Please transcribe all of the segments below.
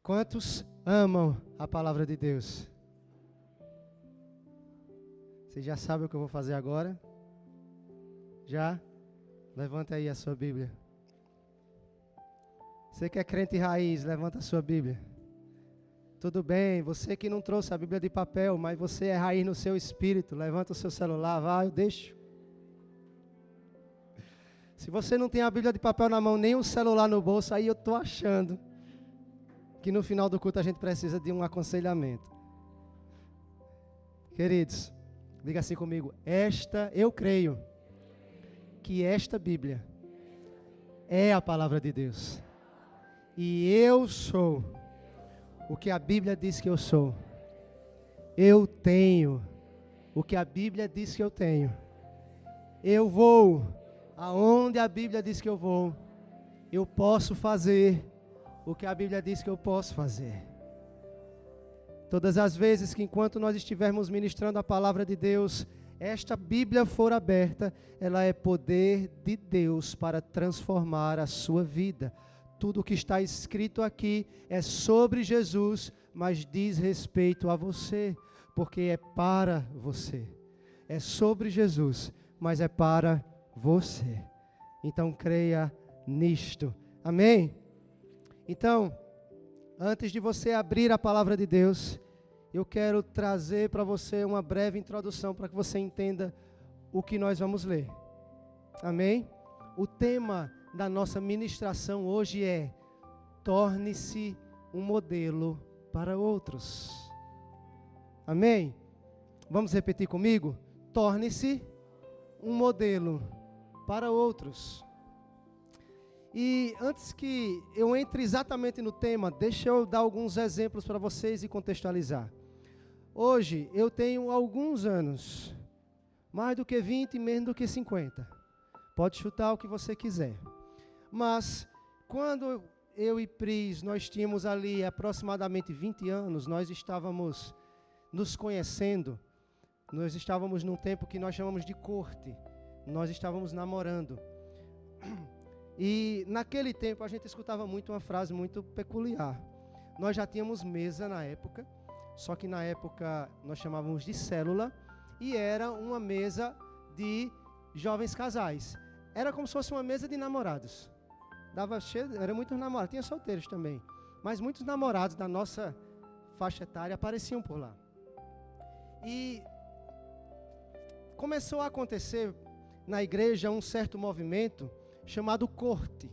Quantos amam a palavra de Deus? Você já sabe o que eu vou fazer agora? Já? Levanta aí a sua Bíblia. Você que é crente raiz, levanta a sua Bíblia. Tudo bem, você que não trouxe a Bíblia de papel, mas você é raiz no seu espírito, levanta o seu celular, vai, eu deixo. Se você não tem a Bíblia de papel na mão, nem o celular no bolso, aí eu estou achando que no final do culto a gente precisa de um aconselhamento. Queridos, diga assim comigo, eu creio que esta Bíblia é a palavra de Deus. E eu sou o que a Bíblia diz que eu sou. Eu tenho o que a Bíblia diz que eu tenho. Eu vou aonde a Bíblia diz que eu vou. Eu posso fazer o que a Bíblia diz que eu posso fazer. Todas as vezes que enquanto nós estivermos ministrando a palavra de Deus, esta Bíblia for aberta, ela é poder de Deus para transformar a sua vida. Tudo o que está escrito aqui é sobre Jesus, mas diz respeito a você, porque é para você. É sobre Jesus, mas é para você. Então creia nisto. Amém? Então, antes de você abrir a palavra de Deus, eu quero trazer para você uma breve introdução para que você entenda o que nós vamos ler. Amém? O tema da nossa ministração hoje é: torne-se um modelo para outros. Amém? Vamos repetir comigo? Torne-se um modelo para outros. E antes que eu entre exatamente no tema, deixa eu dar alguns exemplos para vocês e contextualizar. Hoje eu tenho alguns anos, mais do que 20, menos do que 50. Pode chutar o que você quiser. Mas quando eu e Pris, nós tínhamos ali aproximadamente 20 anos, nós estávamos nos conhecendo, nós estávamos num tempo que nós chamamos de corte, nós estávamos namorando. E naquele tempo a gente escutava muito uma frase muito peculiar. Nós já tínhamos mesa na época, só que na época nós chamávamos de célula, e era uma mesa de jovens casais. Era como se fosse uma mesa de namorados. Era muitos namorados, tinha solteiros também, mas muitos namorados da nossa faixa etária apareciam por lá. E começou a acontecer na igreja um certo movimento chamado corte.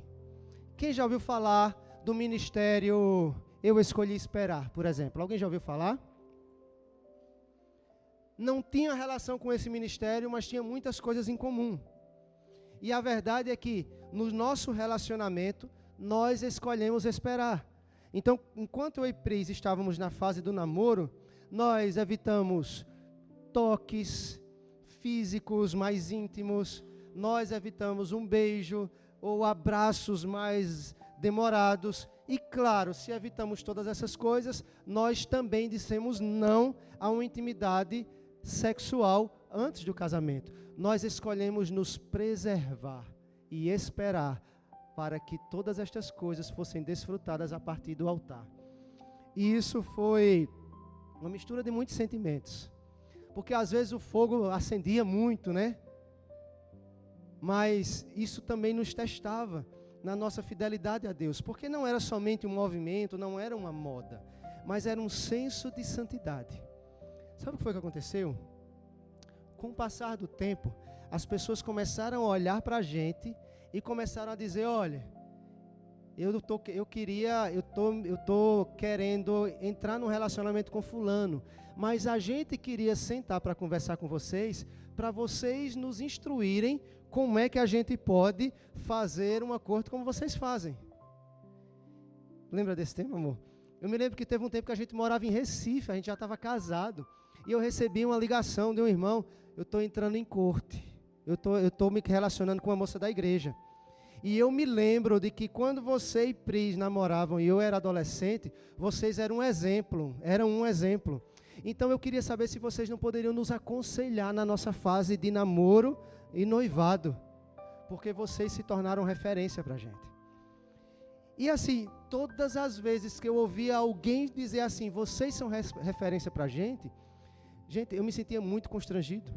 Quem já ouviu falar do ministério Eu Escolhi Esperar, por exemplo? Alguém já ouviu falar? Não tinha relação com esse ministério, mas tinha muitas coisas em comum. E a verdade é que no nosso relacionamento nós escolhemos esperar. Então, enquanto eu e Pris estávamos na fase do namoro, nós evitamos toques físicos mais íntimos, nós evitamos um beijo ou abraços mais demorados. E claro, se evitamos todas essas coisas, nós também dissemos não a uma intimidade sexual antes do casamento. Nós escolhemos nos preservar e esperar para que todas estas coisas fossem desfrutadas a partir do altar. E isso foi uma mistura de muitos sentimentos. Porque às vezes o fogo acendia muito, né? Mas isso também nos testava na nossa fidelidade a Deus. Porque não era somente um movimento, não era uma moda, mas era um senso de santidade. Sabe o que foi que aconteceu? Com o passar do tempo, as pessoas começaram a olhar para a gente e começaram a dizer: olha, eu tô querendo entrar num relacionamento com fulano, mas a gente queria sentar para conversar com vocês, para vocês nos instruírem como é que a gente pode fazer um acordo como vocês fazem. Lembra desse tempo, amor? Eu me lembro que teve um tempo que a gente morava em Recife, a gente já estava casado, e eu recebi uma ligação de um irmão: eu estou entrando em corte, eu estou me relacionando com uma moça da igreja. E eu me lembro de que quando você e Pris namoravam e eu era adolescente, vocês eram um exemplo. Então eu queria saber se vocês não poderiam nos aconselhar na nossa fase de namoro e noivado, porque vocês se tornaram referência para a gente. E assim, todas as vezes que eu ouvia alguém dizer assim, vocês são referência para a gente, eu me sentia muito constrangido.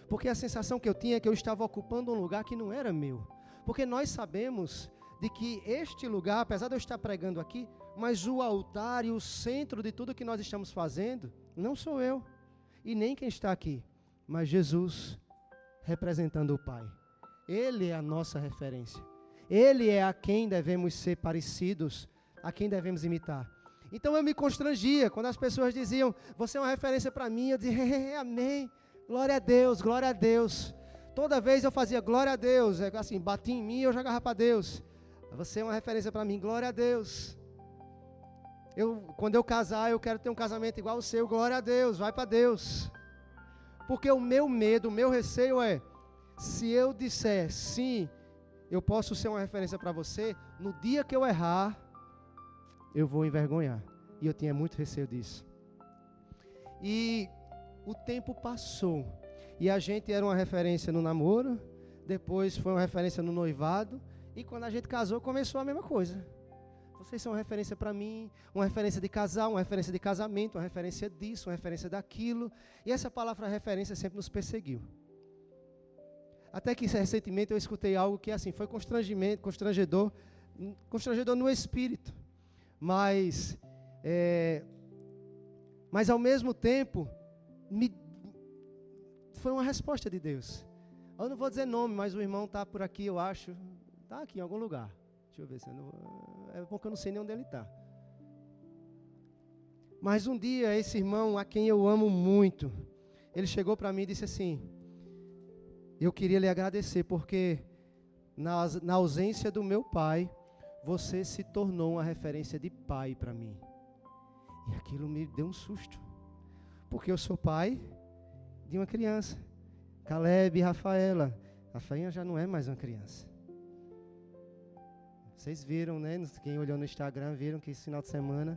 Porque a sensação que eu tinha é que eu estava ocupando um lugar que não era meu. Porque nós sabemos de que este lugar, apesar de eu estar pregando aqui, mas o altar e o centro de tudo que nós estamos fazendo, não sou eu, e nem quem está aqui, mas Jesus representando o Pai. Ele é a nossa referência. Ele é a quem devemos ser parecidos, a quem devemos imitar. Então eu me constrangia quando as pessoas diziam, você é uma referência para mim, eu dizia, amém, glória a Deus, glória a Deus. Toda vez eu fazia glória a Deus, assim, batia em mim e eu jogava para Deus. Você é uma referência para mim, glória a Deus. Quando eu casar, eu quero ter um casamento igual ao seu, glória a Deus, vai para Deus. Porque o meu medo, o meu receio é, se eu disser sim, eu posso ser uma referência para você, no dia que eu errar, eu vou envergonhar. E eu tinha muito receio disso. E o tempo passou. E a gente era uma referência no namoro, depois foi uma referência no noivado, e quando a gente casou, começou a mesma coisa. Vocês são uma referência para mim, uma referência de casal, uma referência de casamento, uma referência disso, uma referência daquilo. E essa palavra referência sempre nos perseguiu. Até que recentemente eu escutei algo que assim, foi constrangedor no espírito. Mas ao mesmo tempo, foi uma resposta de Deus. Eu não vou dizer nome, mas o irmão está por aqui, eu acho. Está aqui em algum lugar. Deixa eu ver se é porque eu não sei nem onde ele está. Mas um dia esse irmão, a quem eu amo muito, ele chegou para mim e disse assim, eu queria lhe agradecer porque na ausência do meu pai, você se tornou uma referência de pai para mim. E aquilo me deu um susto. Porque eu sou pai de uma criança. Caleb e Rafaela. Rafaela já não é mais uma criança. Vocês viram, né? Quem olhou no Instagram, viram que esse final de semana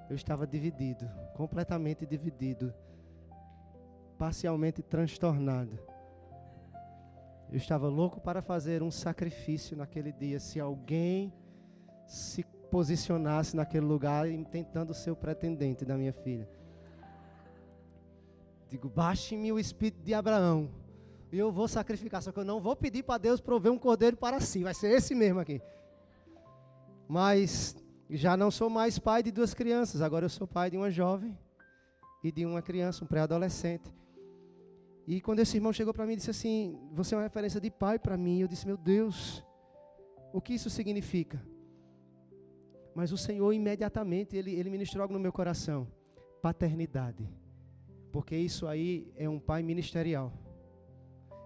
eu estava dividido. Completamente dividido. Parcialmente transtornado. Eu estava louco para fazer um sacrifício naquele dia. Se alguém se posicionasse naquele lugar tentando ser o pretendente da minha filha. Digo, baixe-me o espírito de Abraão. E eu vou sacrificar. Só que eu não vou pedir para Deus prover um cordeiro para si. Vai ser esse mesmo aqui. Mas já não sou mais pai de 2 crianças. Agora eu sou pai de uma jovem e de uma criança, um pré-adolescente. E quando esse irmão chegou para mim e disse assim, você é uma referência de pai para mim. Eu disse, meu Deus, o que isso significa? Mas o Senhor imediatamente, Ele ministrou algo no meu coração. Paternidade. Porque isso aí é um pai ministerial.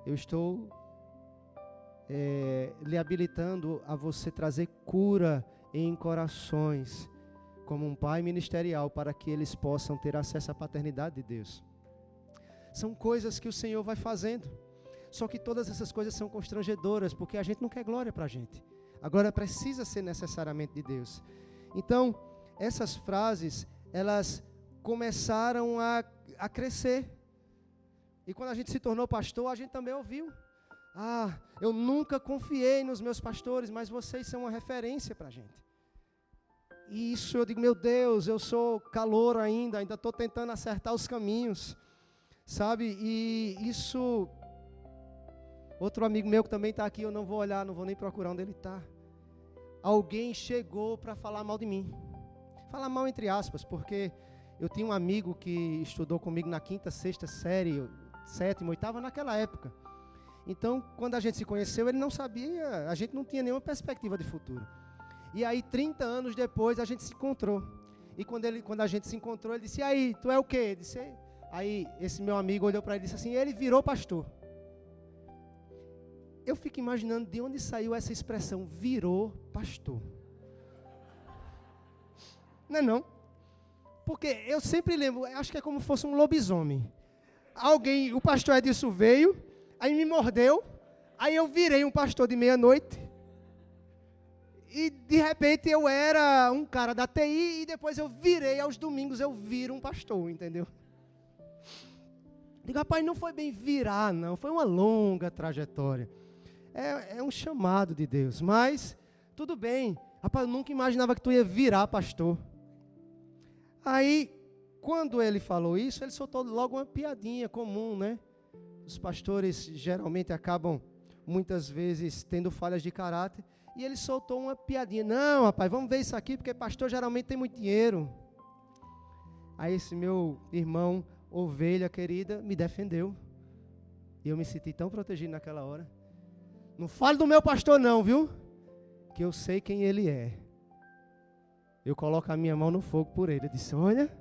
Eu estou lhe habilitando a você trazer cura em corações, como um pai ministerial, para que eles possam ter acesso à paternidade de Deus. São coisas que o Senhor vai fazendo. Só que todas essas coisas são constrangedoras, porque a gente não quer glória para a gente. A glória precisa ser necessariamente de Deus. Então, essas frases, elas começaram a crescer. E quando a gente se tornou pastor, a gente também ouviu. Eu nunca confiei nos meus pastores, mas vocês são uma referência para a gente. E isso eu digo, meu Deus, eu sou calouro ainda estou tentando acertar os caminhos. Sabe, e isso, outro amigo meu que também está aqui, eu não vou olhar, não vou nem procurar onde ele está. Alguém chegou para falar mal de mim. Falar mal entre aspas, porque eu tinha um amigo que estudou comigo na 5ª, 6ª série, 7ª, 8ª, naquela época. Então, quando a gente se conheceu, ele não sabia, a gente não tinha nenhuma perspectiva de futuro. E aí, 30 anos depois, a gente se encontrou. E quando a gente se encontrou, ele disse, e aí, tu é o quê? Eu disse, aí, esse meu amigo olhou para ele e disse assim, ele virou pastor. Eu fico imaginando de onde saiu essa expressão, virou pastor. Não é não? Porque eu sempre lembro, acho que é como se fosse um lobisomem. O pastor Edilson veio, aí me mordeu, aí eu virei um pastor de meia-noite. E de repente eu era um cara da TI e depois eu virei, aos domingos eu viro um pastor, entendeu? Digo, rapaz, não foi bem virar, não. Foi uma longa trajetória. É um chamado de Deus. Mas, tudo bem. Rapaz, eu nunca imaginava que tu ia virar pastor. Aí, quando ele falou isso, ele soltou logo uma piadinha comum, né? Os pastores geralmente acabam, muitas vezes, tendo falhas de caráter. E ele soltou uma piadinha. Não, rapaz, vamos ver isso aqui, porque pastor geralmente tem muito dinheiro. Aí esse meu irmão, ovelha querida, me defendeu. E eu me senti tão protegido naquela hora. Não fale do meu pastor não, viu? Que eu sei quem ele é. Eu coloco a minha mão no fogo por ele. Eu disse, olha.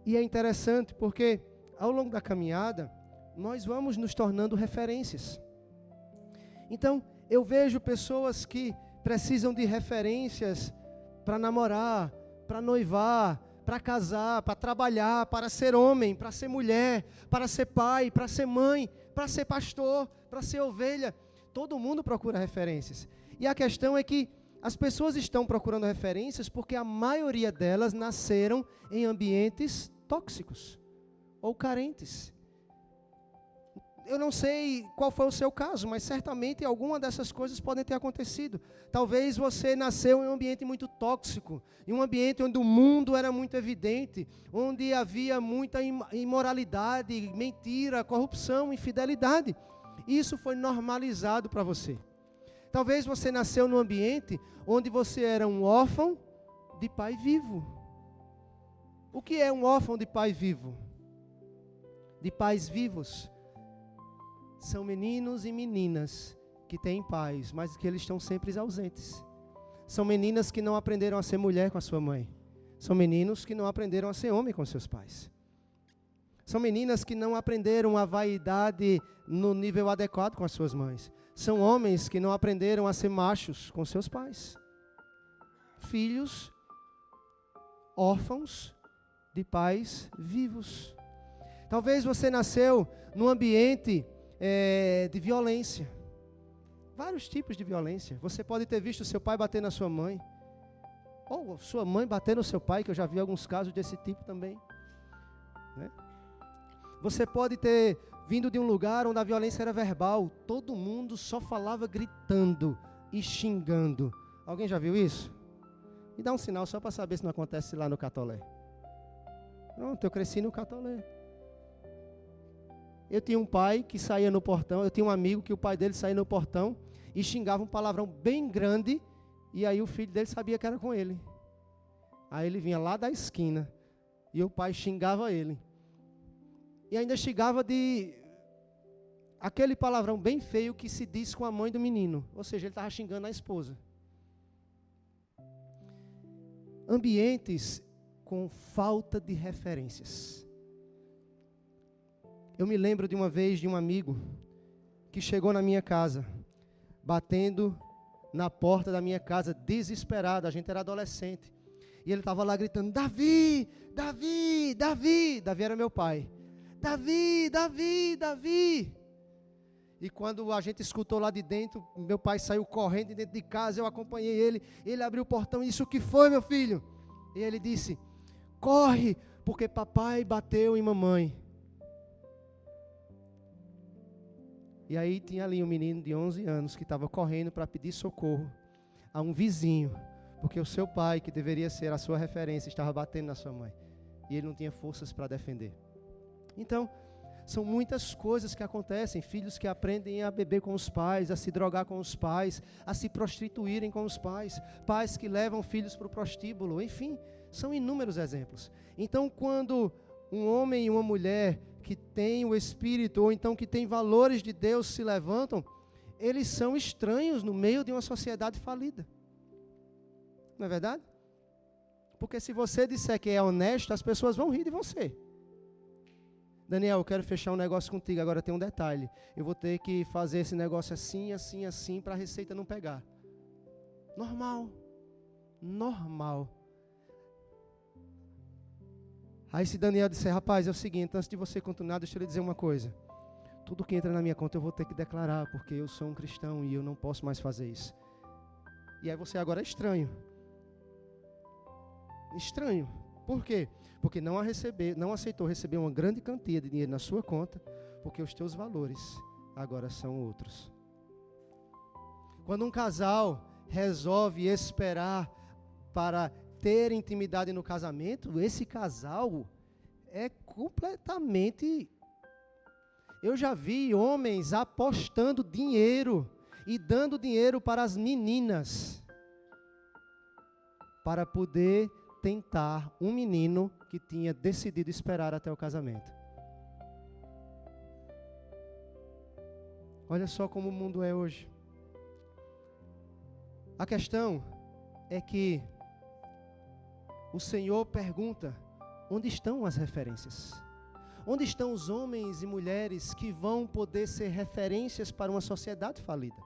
E é interessante porque ao longo da caminhada, nós vamos nos tornando referências. Então, eu vejo pessoas que precisam de referências para namorar, para noivar, para casar, para trabalhar, para ser homem, para ser mulher, para ser pai, para ser mãe, para ser pastor, para ser ovelha. Todo mundo procura referências. E a questão é que as pessoas estão procurando referências porque a maioria delas nasceram em ambientes tóxicos ou carentes. Eu não sei qual foi o seu caso, mas certamente alguma dessas coisas podem ter acontecido. Talvez você nasceu em um ambiente muito tóxico, em um ambiente onde o mundo era muito evidente, onde havia muita imoralidade, mentira, corrupção, infidelidade. Isso foi normalizado para você. Talvez você nasceu num ambiente onde você era um órfão de pai vivo. O que é um órfão de pai vivo? De pais vivos? São meninos e meninas que têm pais, mas que eles estão sempre ausentes. São meninas que não aprenderam a ser mulher com a sua mãe. São meninos que não aprenderam a ser homem com seus pais. São meninas que não aprenderam a vaidade no nível adequado com as suas mães. São homens que não aprenderam a ser machos com seus pais. Filhos órfãos de pais vivos. Talvez você nasceu num ambiente de violência. Vários tipos de violência. Você pode ter visto seu pai bater na sua mãe. Ou sua mãe bater no seu pai, que eu já vi alguns casos desse tipo também. Né? Você pode ter vindo de um lugar onde a violência era verbal. Todo mundo só falava gritando e xingando. Alguém já viu isso? Me dá um sinal só para saber se não acontece lá no Catolé. Pronto, eu cresci no Catolé. Eu tinha um pai que saía no portão, eu tinha um amigo que o pai dele saía no portão e xingava um palavrão bem grande, e aí o filho dele sabia que era com ele. Aí ele vinha lá da esquina e o pai xingava ele. E ainda xingava de aquele palavrão bem feio que se diz com a mãe do menino, ou seja, ele estava xingando a esposa. Ambientes com falta de referências. Eu me lembro de uma vez de um amigo que chegou na minha casa, batendo na porta da minha casa, desesperado. A gente era adolescente. E ele estava lá gritando, Davi, Davi, Davi. Davi era meu pai. Davi, Davi, Davi. E quando a gente escutou lá de dentro, meu pai saiu correndo de dentro de casa, eu acompanhei ele. Ele abriu o portão e disse, o que foi, meu filho? E ele disse, corre, porque papai bateu em mamãe. E aí tinha ali um menino de 11 anos que estava correndo para pedir socorro a um vizinho, porque o seu pai, que deveria ser a sua referência, estava batendo na sua mãe. E ele não tinha forças para defender. Então, são muitas coisas que acontecem. Filhos que aprendem a beber com os pais, a se drogar com os pais, a se prostituírem com os pais. Pais que levam filhos para o prostíbulo. Enfim, são inúmeros exemplos. Então, quando um homem e uma mulher que tem o Espírito, ou então que tem valores de Deus se levantam, eles são estranhos no meio de uma sociedade falida. Não é verdade? Porque se você disser que é honesto, as pessoas vão rir de você. Daniel, eu quero fechar um negócio contigo, agora tem um detalhe. Eu vou ter que fazer esse negócio assim, assim, assim, para a receita não pegar. Normal. Normal. Aí se Daniel disser, rapaz, é o seguinte, antes de você continuar, deixa eu lhe dizer uma coisa. Tudo que entra na minha conta eu vou ter que declarar, porque eu sou um cristão e eu não posso mais fazer isso. E aí você agora é estranho. Estranho. Por quê? Porque não aceitou receber uma grande quantia de dinheiro na sua conta, porque os teus valores agora são outros. Quando um casal resolve esperar para ter intimidade no casamento, esse casal é completamente... Eu já vi homens apostando dinheiro e dando dinheiro para as meninas para poder tentar um menino que tinha decidido esperar até o casamento. Olha só como o mundo é hoje. A questão é que o Senhor pergunta: onde estão as referências? Onde estão os homens e mulheres que vão poder ser referências para uma sociedade falida?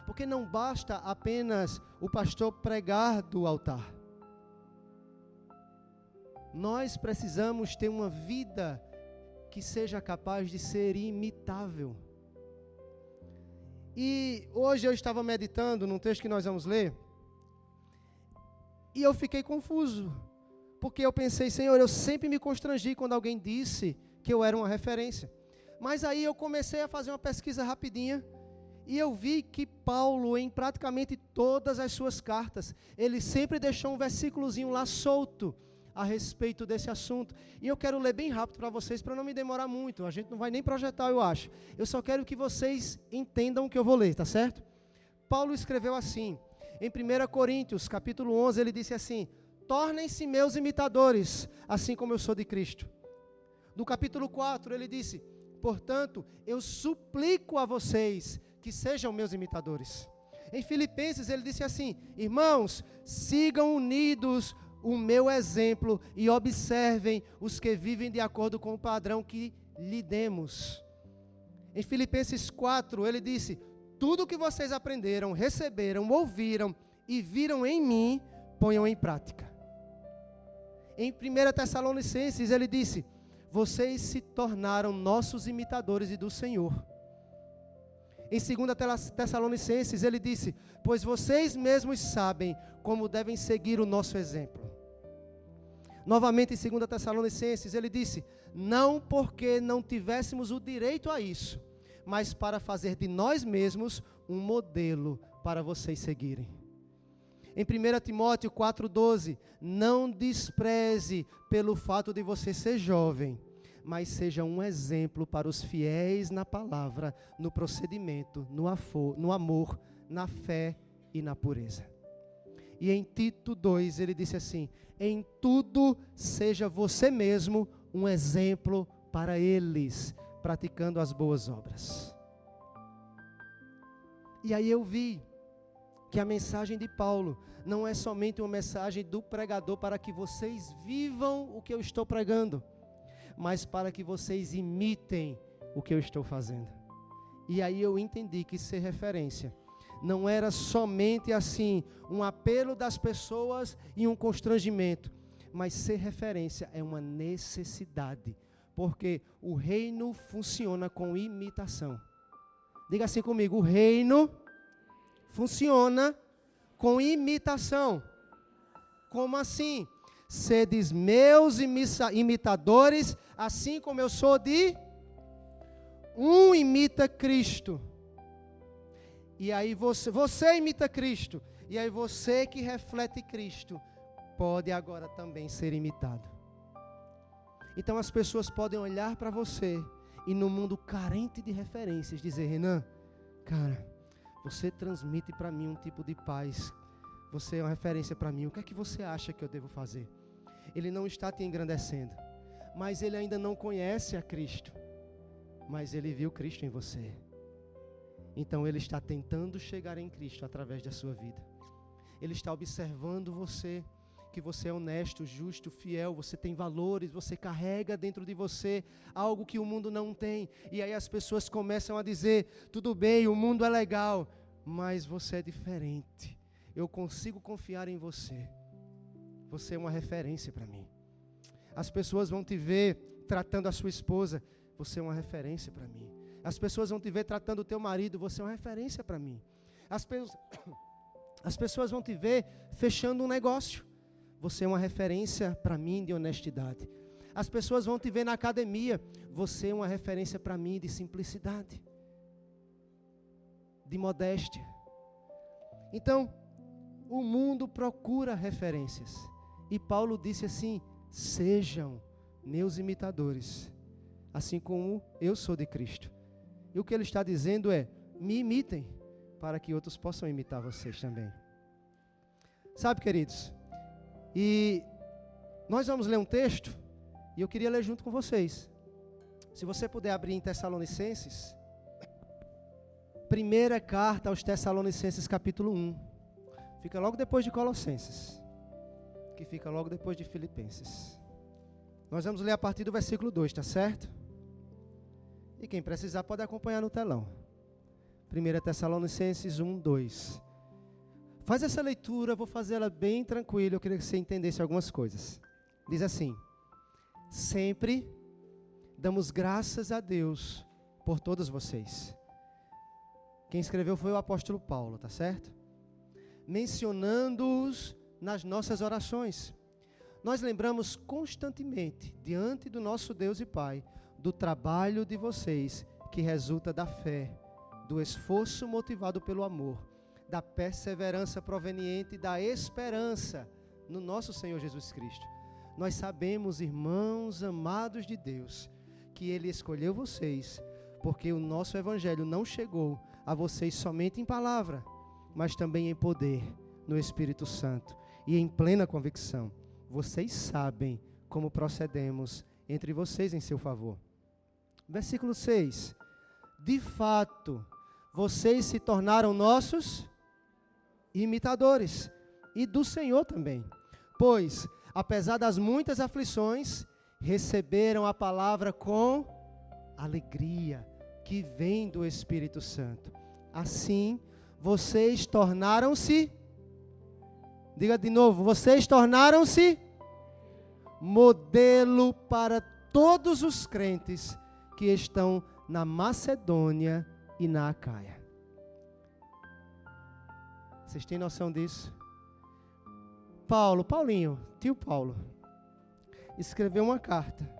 Porque não basta apenas o pastor pregar do altar. Nós precisamos ter uma vida que seja capaz de ser imitável. E hoje eu estava meditando num texto que nós vamos ler, e eu fiquei confuso, porque eu pensei: Senhor, eu sempre me constrangi quando alguém disse que eu era uma referência. Mas aí eu comecei a fazer uma pesquisa rapidinha, e eu vi que Paulo, em praticamente todas as suas cartas, ele sempre deixou um versículozinho lá solto a respeito desse assunto. E eu quero ler bem rápido para vocês, para não me demorar muito. A gente não vai nem projetar, eu acho. Eu só quero que vocês entendam o que eu vou ler, tá certo? Paulo escreveu assim, em 1 Coríntios, capítulo 11, ele disse assim: tornem-se meus imitadores, assim como eu sou de Cristo. No capítulo 4, ele disse: portanto, eu suplico a vocês que sejam meus imitadores. Em Filipenses, ele disse assim: irmãos, sigam unidos o meu exemplo e observem os que vivem de acordo com o padrão que lhe demos. Em Filipenses 4, ele disse: tudo que vocês aprenderam, receberam, ouviram e viram em mim, ponham em prática. Em 1 Tessalonicenses, ele disse: vocês se tornaram nossos imitadores e do Senhor. Em 2 Tessalonicenses, ele disse: pois vocês mesmos sabem como devem seguir o nosso exemplo. Novamente, em 2 Tessalonicenses, ele disse: não porque não tivéssemos o direito a isso, mas para fazer de nós mesmos um modelo para vocês seguirem. Em 1 Timóteo 4,12, não despreze pelo fato de você ser jovem, mas seja um exemplo para os fiéis na palavra, no procedimento, no amor, na fé e na pureza. E em Tito 2, ele disse assim: em tudo seja você mesmo um exemplo para eles, praticando as boas obras. E aí eu vi que a mensagem de Paulo não é somente uma mensagem do pregador para que vocês vivam o que eu estou pregando, mas para que vocês imitem o que eu estou fazendo. E aí eu entendi que ser referência não era somente assim, um apelo das pessoas e um constrangimento, mas ser referência é uma necessidade, porque o reino funciona com imitação. Diga assim comigo: o reino funciona com imitação. Como assim? Sedes meus imitadores, assim como eu sou de... Um imita Cristo. E aí você imita Cristo. E aí você que reflete Cristo pode agora também ser imitado. Então as pessoas podem olhar para você e no mundo carente de referências dizer: Renan, cara, você transmite para mim um tipo de paz. Você é uma referência para mim. O que é que você acha que eu devo fazer? Ele não está te engrandecendo, mas ele ainda não conhece a Cristo. Mas ele viu Cristo em você. Então ele está tentando chegar em Cristo através da sua vida. Ele está observando você, que você é honesto, justo, fiel, você tem valores, você carrega dentro de você algo que o mundo não tem. E aí as pessoas começam a dizer: tudo bem, o mundo é legal, mas você é diferente. Eu consigo confiar em você. Você é uma referência para mim. As pessoas vão te ver tratando a sua esposa: você é uma referência para mim. As pessoas vão te ver tratando o teu marido: você é uma referência para mim. As pessoas vão te ver fechando um negócio: você é uma referência para mim de honestidade. As pessoas vão te ver na academia: você é uma referência para mim de simplicidade, de modéstia. Então, o mundo procura referências. E Paulo disse assim: sejam meus imitadores, assim como eu sou de Cristo. E o que ele está dizendo é: me imitem, para que outros possam imitar vocês também. Sabe, queridos, e nós vamos ler um texto, e eu queria ler junto com vocês. Se você puder abrir em Tessalonicenses, primeira carta aos Tessalonicenses, capítulo 1. Fica logo depois de Colossenses, que fica logo depois de Filipenses. Nós vamos ler a partir do versículo 2, tá certo? E quem precisar pode acompanhar no telão. 1 Tessalonicenses 1, 2. Faz essa leitura, vou fazer ela bem tranquila, eu queria que você entendesse algumas coisas. Diz assim: sempre damos graças a Deus por todos vocês. Quem escreveu foi o apóstolo Paulo, tá certo? Mencionando-os nas nossas orações. Nós lembramos constantemente, diante do nosso Deus e Pai, do trabalho de vocês, que resulta da fé, do esforço motivado pelo amor, da perseverança proveniente da esperança no nosso Senhor Jesus Cristo. Nós sabemos, irmãos amados de Deus, que Ele escolheu vocês, porque o nosso Evangelho não chegou a vocês somente em palavra, mas também em poder, no Espírito Santo e em plena convicção. Vocês sabem como procedemos entre vocês em seu favor. Versículo 6. De fato, vocês se tornaram nossos imitadores, e do Senhor também. Pois, apesar das muitas aflições, receberam a palavra com alegria, que vem do Espírito Santo. Assim, vocês tornaram-se, diga de novo, vocês tornaram-se modelo para todos os crentes que estão na Macedônia e na Acaia. Vocês têm noção disso? Paulinho, tio Paulo, escreveu uma carta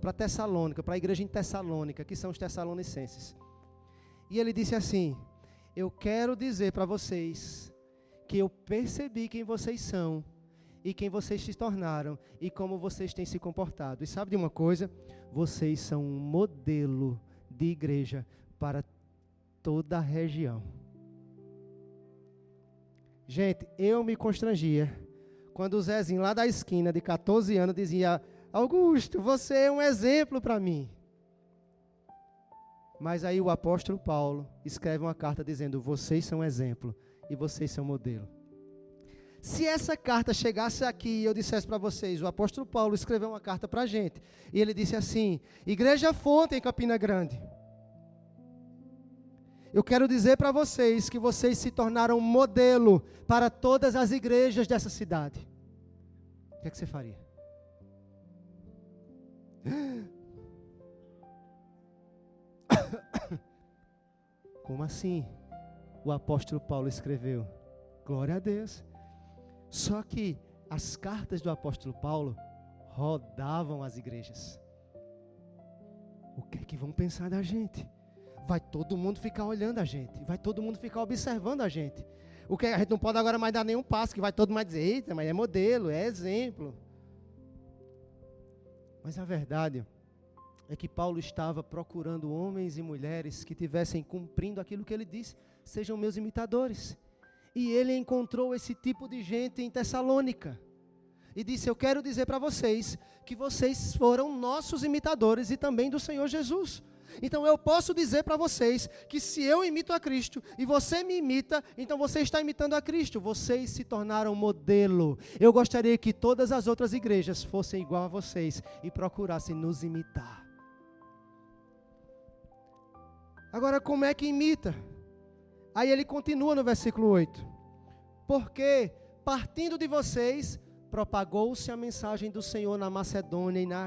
para Tessalônica, para a igreja em Tessalônica, que são os tessalonicenses. E ele disse assim: eu quero dizer para vocês que eu percebi quem vocês são e quem vocês se tornaram e como vocês têm se comportado. E sabe de uma coisa? Vocês são um modelo de igreja para toda a região. Gente, eu me constrangia quando o Zezinho lá da esquina de 14 anos dizia: Augusto, você é um exemplo para mim. Mas aí o apóstolo Paulo escreve uma carta dizendo: vocês são exemplo e vocês são modelo. Se essa carta chegasse aqui e eu dissesse para vocês, o apóstolo Paulo escreveu uma carta para a gente, e ele disse assim: Igreja Fonte em Campina Grande, eu quero dizer para vocês que vocês se tornaram modelo para todas as igrejas dessa cidade. O que é que você faria? Como assim? O apóstolo Paulo escreveu. Glória a Deus. Só que as cartas do apóstolo Paulo rodavam as igrejas. O que é que vão pensar da gente? Vai todo mundo ficar olhando a gente, vai todo mundo ficar observando a gente. O que a gente não pode agora mais dar nenhum passo, que vai todo mundo dizer: eita, mas é modelo, é exemplo. Mas a verdade é que Paulo estava procurando homens e mulheres que tivessem cumprindo aquilo que ele disse: sejam meus imitadores. E ele encontrou esse tipo de gente em Tessalônica. E disse: eu quero dizer para vocês que vocês foram nossos imitadores e também do Senhor Jesus. Então eu posso dizer para vocês que se eu imito a Cristo e você me imita, então você está imitando a Cristo. Vocês se tornaram modelo. Eu gostaria que todas as outras igrejas fossem igual a vocês e procurassem nos imitar. Agora, como é que imita? Aí ele continua no versículo 8. Porque, partindo de vocês, propagou-se a mensagem do Senhor na Macedônia e na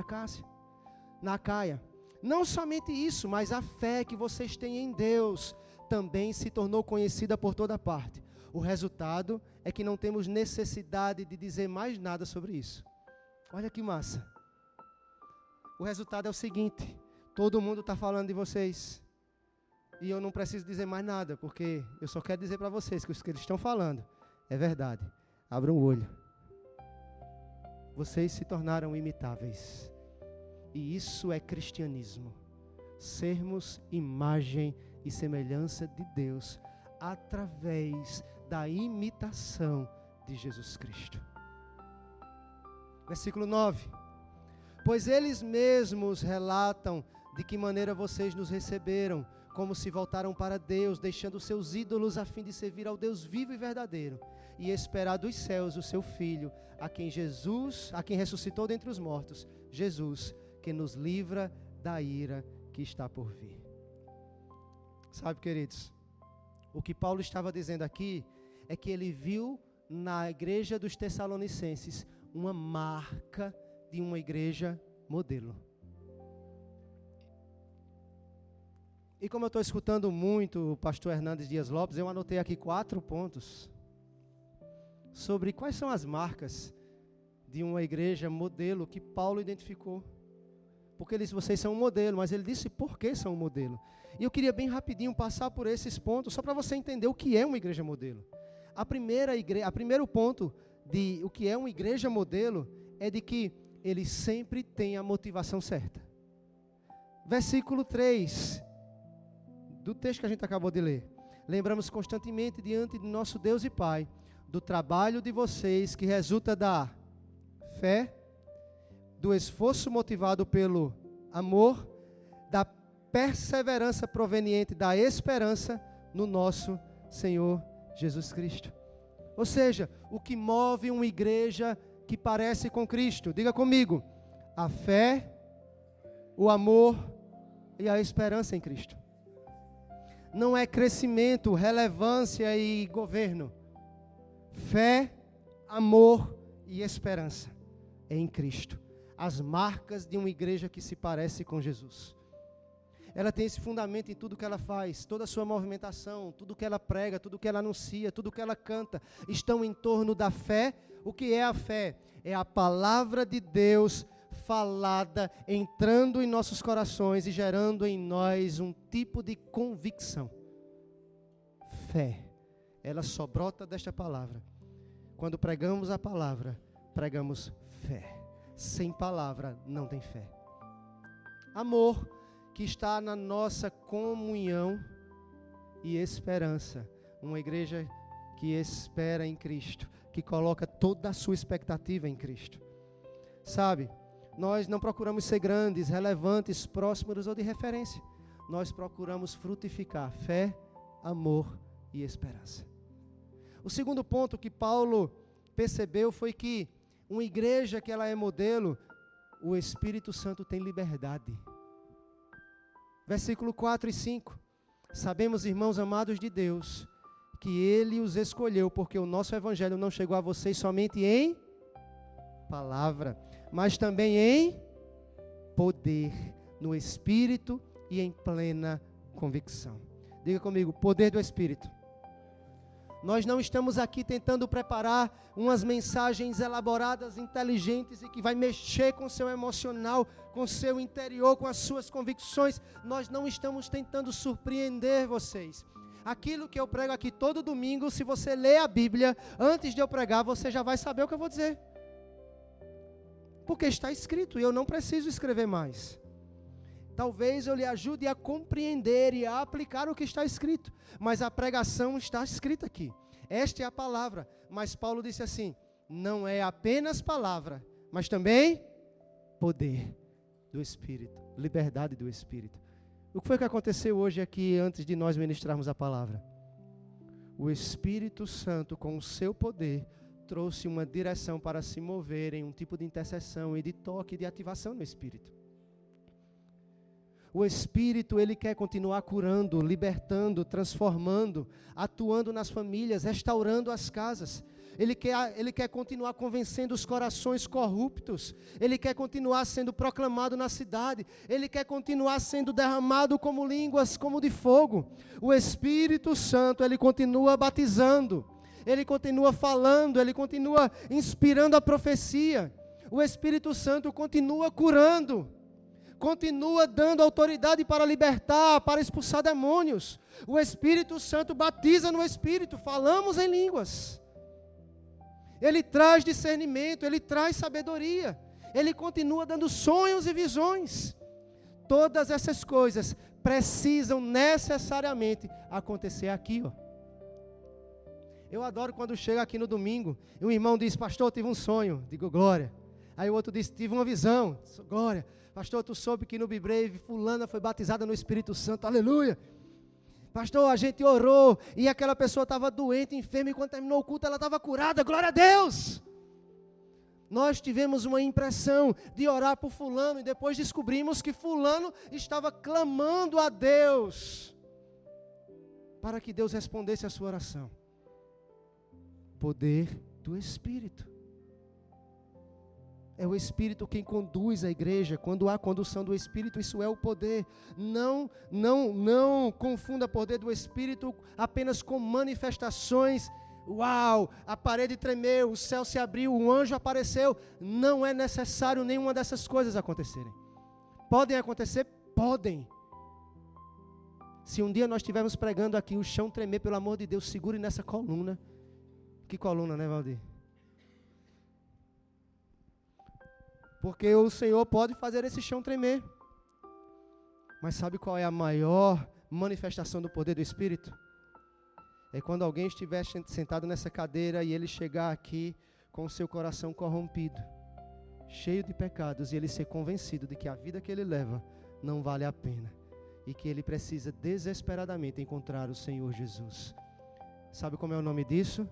Acaia. Não somente isso, mas a fé que vocês têm em Deus também se tornou conhecida por toda parte. O resultado é que não temos necessidade de dizer mais nada sobre isso. Olha que massa. O resultado é o seguinte: Todo mundo está falando de vocês. E eu não preciso dizer mais nada, porque eu só quero dizer para vocês que o que eles estão falando é verdade. Abram o olho. Vocês se tornaram imitáveis. E isso é cristianismo. Sermos imagem e semelhança de Deus através da imitação de Jesus Cristo. Versículo 9. Pois eles mesmos relatam de que maneira vocês nos receberam, como se voltaram para Deus, deixando seus ídolos a fim de servir ao Deus vivo e verdadeiro, e esperar dos céus o seu Filho, a quem ressuscitou dentre os mortos, Jesus, que nos livra da ira que está por vir. Sabe, queridos, o que Paulo estava dizendo aqui é que ele viu na igreja dos Tessalonicenses uma marca de uma igreja modelo. E como eu estou escutando muito o pastor Hernandes Dias Lopes, eu anotei aqui 4 pontos sobre quais são as marcas de uma igreja modelo que Paulo identificou. Porque ele disse, vocês são um modelo, mas ele disse por que são um modelo. E eu queria bem rapidinho passar por esses pontos, só para você entender o que é uma igreja modelo. Primeiro ponto de o que é uma igreja modelo é de que ele sempre tem a motivação certa. Versículo 3 do texto que a gente acabou de ler. Lembramos constantemente diante de nosso Deus e Pai do trabalho de vocês que resulta da fé, do esforço motivado pelo amor, da perseverança proveniente da esperança no nosso Senhor Jesus Cristo. Ou seja, o que move uma igreja que parece com Cristo, diga comigo, a fé, o amor e a esperança em Cristo. Não é crescimento, relevância e governo. Fé, amor e esperança é em Cristo. As marcas de uma igreja que se parece com Jesus. Ela tem esse fundamento em tudo que ela faz, toda a sua movimentação, tudo que ela prega, tudo que ela anuncia, tudo que ela canta, estão em torno da fé. O que é a fé? É a palavra de Deus falada, entrando em nossos corações e gerando em nós um tipo de convicção. Fé, ela só brota desta palavra. Quando pregamos a palavra, pregamos fé. Sem palavra não tem fé. Amor, que está na nossa comunhão e esperança. Uma igreja que espera em Cristo, que coloca toda a sua expectativa em Cristo. Sabe, nós não procuramos ser grandes, relevantes, prósperos ou de referência. Nós procuramos frutificar fé, amor e esperança. O segundo ponto que Paulo percebeu foi que uma igreja que ela é modelo, o Espírito Santo tem liberdade. Versículo 4 e 5. Sabemos, irmãos amados de Deus, que Ele os escolheu, porque o nosso Evangelho não chegou a vocês somente em palavra, mas também em poder, no Espírito e em plena convicção. Diga comigo, poder do Espírito. Nós não estamos aqui tentando preparar umas mensagens elaboradas, inteligentes e que vai mexer com o seu emocional, com o seu interior, com as suas convicções. Nós não estamos tentando surpreender vocês. Aquilo que eu prego aqui todo domingo, se você ler a Bíblia, antes de eu pregar, você já vai saber o que eu vou dizer. Porque está escrito e eu não preciso escrever mais. Talvez eu lhe ajude a compreender e a aplicar o que está escrito. Mas a pregação está escrita aqui. Esta é a palavra. Mas Paulo disse assim, não é apenas palavra, mas também poder do Espírito, liberdade do Espírito. O que foi que aconteceu hoje aqui antes de nós ministrarmos a palavra? O Espírito Santo, com o seu poder, trouxe uma direção para se mover em um tipo de intercessão e de toque e de ativação no Espírito. O Espírito, Ele quer continuar curando, libertando, transformando, atuando nas famílias, restaurando as casas. Ele quer continuar convencendo os corações corruptos. Ele quer continuar sendo proclamado na cidade. Ele quer continuar sendo derramado como línguas, como de fogo. O Espírito Santo, Ele continua batizando. Ele continua falando, Ele continua inspirando a profecia. O Espírito Santo continua curando. continua dando autoridade para libertar, para expulsar demônios. O Espírito Santo batiza no Espírito, falamos em línguas. Ele traz discernimento, ele traz sabedoria, ele continua dando sonhos e visões. Todas essas coisas precisam necessariamente acontecer aqui, ó. Eu adoro quando chega aqui no domingo e um irmão diz: pastor, eu tive um sonho. Digo, glória. Aí o outro diz: tive uma visão. Glória. Pastor, tu soube que no Bibrave fulana foi batizada no Espírito Santo. Aleluia. Pastor, a gente orou e aquela pessoa estava doente, enferma, e quando terminou o culto ela estava curada. Glória a Deus. Nós tivemos uma impressão de orar por fulano e depois descobrimos que fulano estava clamando a Deus para que Deus respondesse a sua oração. Poder do Espírito. É o Espírito quem conduz a igreja. Quando há condução do Espírito, isso é o poder. Não confunda o poder do Espírito apenas com manifestações. Uau, a parede tremeu, o céu se abriu, um anjo apareceu. Não é necessário nenhuma dessas coisas acontecerem. Podem acontecer? Podem. Se um dia nós estivermos pregando aqui, o chão tremer, pelo amor de Deus, segure nessa coluna. Que coluna, né, Valdir? Porque o Senhor pode fazer esse chão tremer. Mas sabe qual é a maior manifestação do poder do Espírito? É quando alguém estiver sentado nessa cadeira e ele chegar aqui com o seu coração corrompido, cheio de pecados, e ele ser convencido de que a vida que ele leva não vale a pena e que ele precisa desesperadamente encontrar o Senhor Jesus. Sabe como é o nome disso?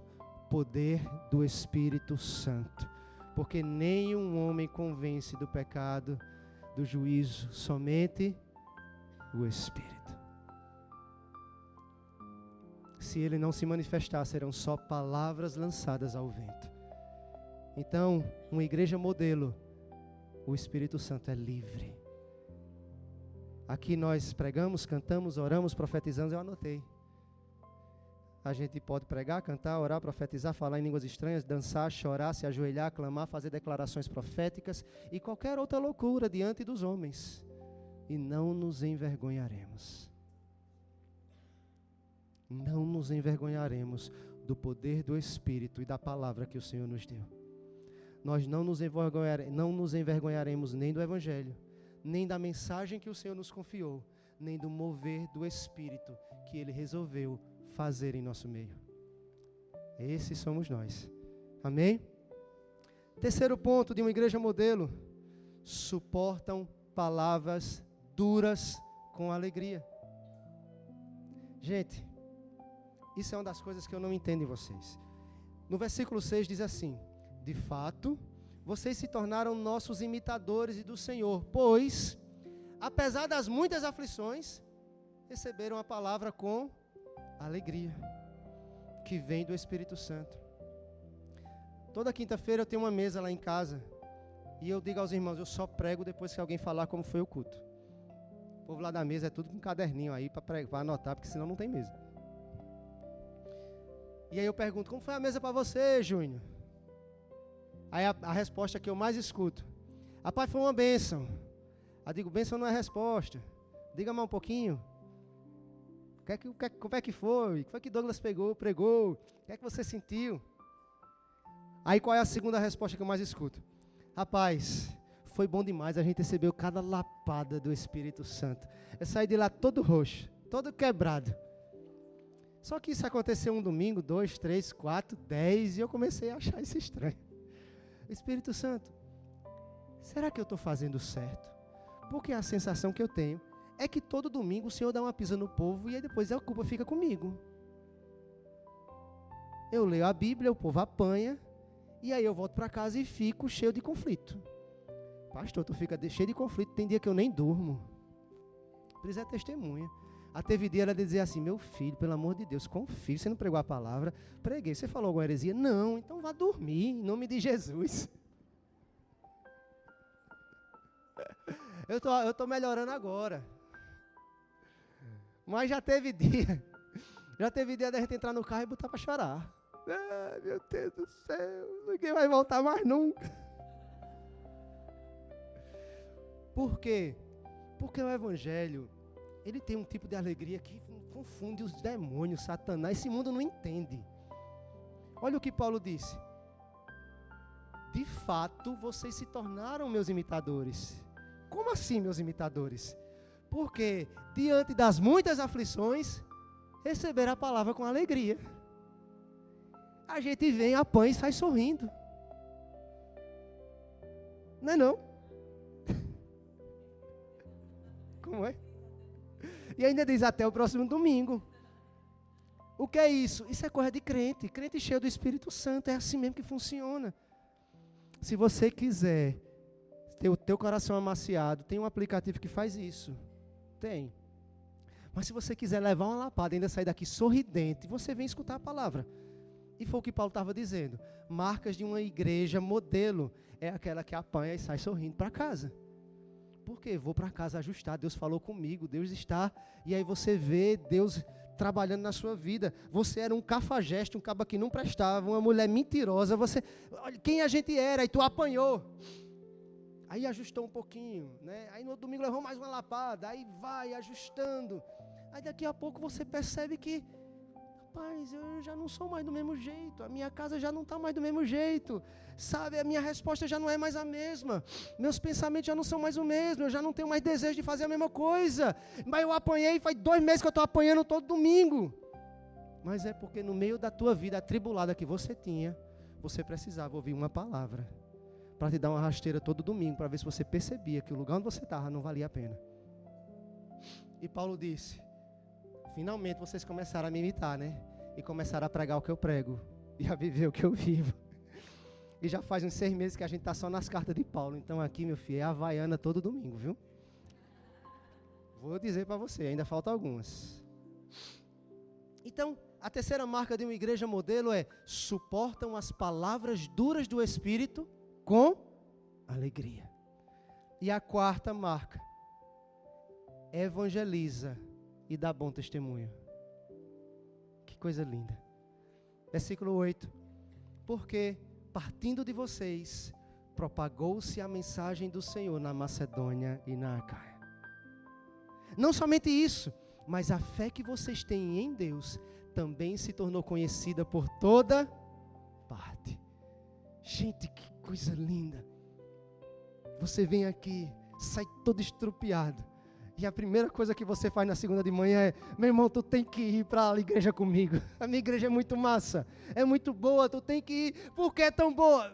Poder do Espírito Santo. Porque nenhum homem convence do pecado, do juízo, somente o Espírito. Se ele não se manifestar, serão só palavras lançadas ao vento. Então, uma igreja modelo, o Espírito Santo é livre. Aqui nós pregamos, cantamos, oramos, profetizamos, eu anotei. A gente pode pregar, cantar, orar, profetizar, falar em línguas estranhas, dançar, chorar, se ajoelhar, clamar, fazer declarações proféticas e qualquer outra loucura diante dos homens. E não nos envergonharemos. Não nos envergonharemos do poder do Espírito e da palavra que o Senhor nos deu. Nós não nos envergonharemos nem do Evangelho, nem da mensagem que o Senhor nos confiou, nem do mover do Espírito que Ele resolveu fazer em nosso meio. Esses somos nós. Amém? Terceiro ponto de uma igreja modelo: suportam palavras duras com alegria. Gente, isso é uma das coisas que eu não entendo em vocês. No versículo 6 diz assim: de fato, vocês se tornaram nossos imitadores e do Senhor, pois, apesar das muitas aflições, receberam a palavra com alegria, que vem do Espírito Santo. Toda quinta-feira eu tenho uma mesa lá em casa, e eu digo aos irmãos, eu só prego depois que alguém falar como foi o culto. O povo lá da mesa é tudo com um caderninho aí para anotar, porque senão não tem mesa. E aí eu pergunto, como foi a mesa para você, Júnior? Aí a resposta que eu mais escuto: rapaz, foi uma bênção. Eu digo, bênção não é resposta. Diga mais um pouquinho. Como é que foi? O que foi que Douglas pregou? O que é que você sentiu? Aí qual é a segunda resposta que eu mais escuto? Rapaz, foi bom demais, a gente recebeu cada lapada do Espírito Santo. Eu saí de lá todo roxo, todo quebrado. Só que isso aconteceu um domingo, 2, 3, 4, 10, e eu comecei a achar isso estranho. Espírito Santo, será que eu estou fazendo certo? Porque a sensação que eu tenho é que todo domingo o Senhor dá uma pisa no povo e aí depois a culpa fica comigo. Eu leio a Bíblia, o povo apanha, e aí eu volto para casa e fico cheio de conflito. Pastor, tu fica cheio de conflito, tem dia que eu nem durmo. Precisa é testemunha. Teve dia ela dizer assim, meu filho, pelo amor de Deus, confie, você não pregou a palavra? Preguei, você falou alguma heresia? Não, então vá dormir, em nome de Jesus. Eu tô melhorando agora. Mas já teve dia da gente entrar no carro e botar para chorar. Ah, meu Deus do céu, ninguém vai voltar mais nunca. Por quê? Porque o evangelho, ele tem um tipo de alegria que confunde os demônios, Satanás. Esse mundo não entende. Olha o que Paulo disse. De fato, vocês se tornaram meus imitadores. Como assim, meus imitadores? Porque, diante das muitas aflições, receberam a palavra com alegria. A gente vem, apanha e sai sorrindo. Não é não? Como é? E ainda diz até o próximo domingo. O que é isso? Isso é coisa de crente. Crente cheio do Espírito Santo. É assim mesmo que funciona. Se você quiser ter o teu coração amaciado, tem um aplicativo que faz isso. Tem. Mas se você quiser levar uma lapada e ainda sair daqui sorridente, você vem escutar a palavra. E foi o que Paulo estava dizendo. Marcas de uma igreja modelo é aquela que apanha e sai sorrindo para casa. Por quê? Vou para casa ajustar. Deus falou comigo, Deus está. E aí você vê Deus trabalhando na sua vida. Você era um cafajeste, um caba que não prestava, uma mulher mentirosa. Você, olha quem a gente era, e tu apanhou. Aí ajustou um pouquinho, né? Aí no outro domingo levou mais uma lapada, aí vai ajustando. Aí daqui a pouco você percebe que, rapaz, eu já não sou mais do mesmo jeito, a minha casa já não está mais do mesmo jeito, sabe? A minha resposta já não é mais a mesma, meus pensamentos já não são mais o mesmo, eu já não tenho mais desejo de fazer a mesma coisa. Mas eu apanhei, faz 2 meses que eu estou apanhando todo domingo. Mas é porque no meio da tua vida atribulada que você tinha, você precisava ouvir uma palavra para te dar uma rasteira todo domingo, para ver se você percebia que o lugar onde você estava não valia a pena. E Paulo disse, finalmente vocês começaram a me imitar, né? E começaram a pregar o que eu prego, e a viver o que eu vivo. E já faz uns 6 meses que a gente está só nas cartas de Paulo, então aqui, meu filho, é Havaiana todo domingo, viu? Vou dizer para você, ainda faltam algumas. Então, a terceira marca de uma igreja modelo é, suportam as palavras duras do Espírito com alegria. E a quarta marca, evangeliza e dá bom testemunho. Que coisa linda. Versículo 8. Porque, partindo de vocês, propagou-se a mensagem do Senhor na Macedônia e na Acaia. Não somente isso, mas a fé que vocês têm em Deus também se tornou conhecida por toda parte. Gente, que coisa linda. Você vem aqui, sai todo estrupiado. E a primeira coisa que você faz na segunda de manhã é, meu irmão, tu tem que ir para a igreja comigo. A minha igreja é muito massa, é muito boa, tu tem que ir. Por que é tão boa?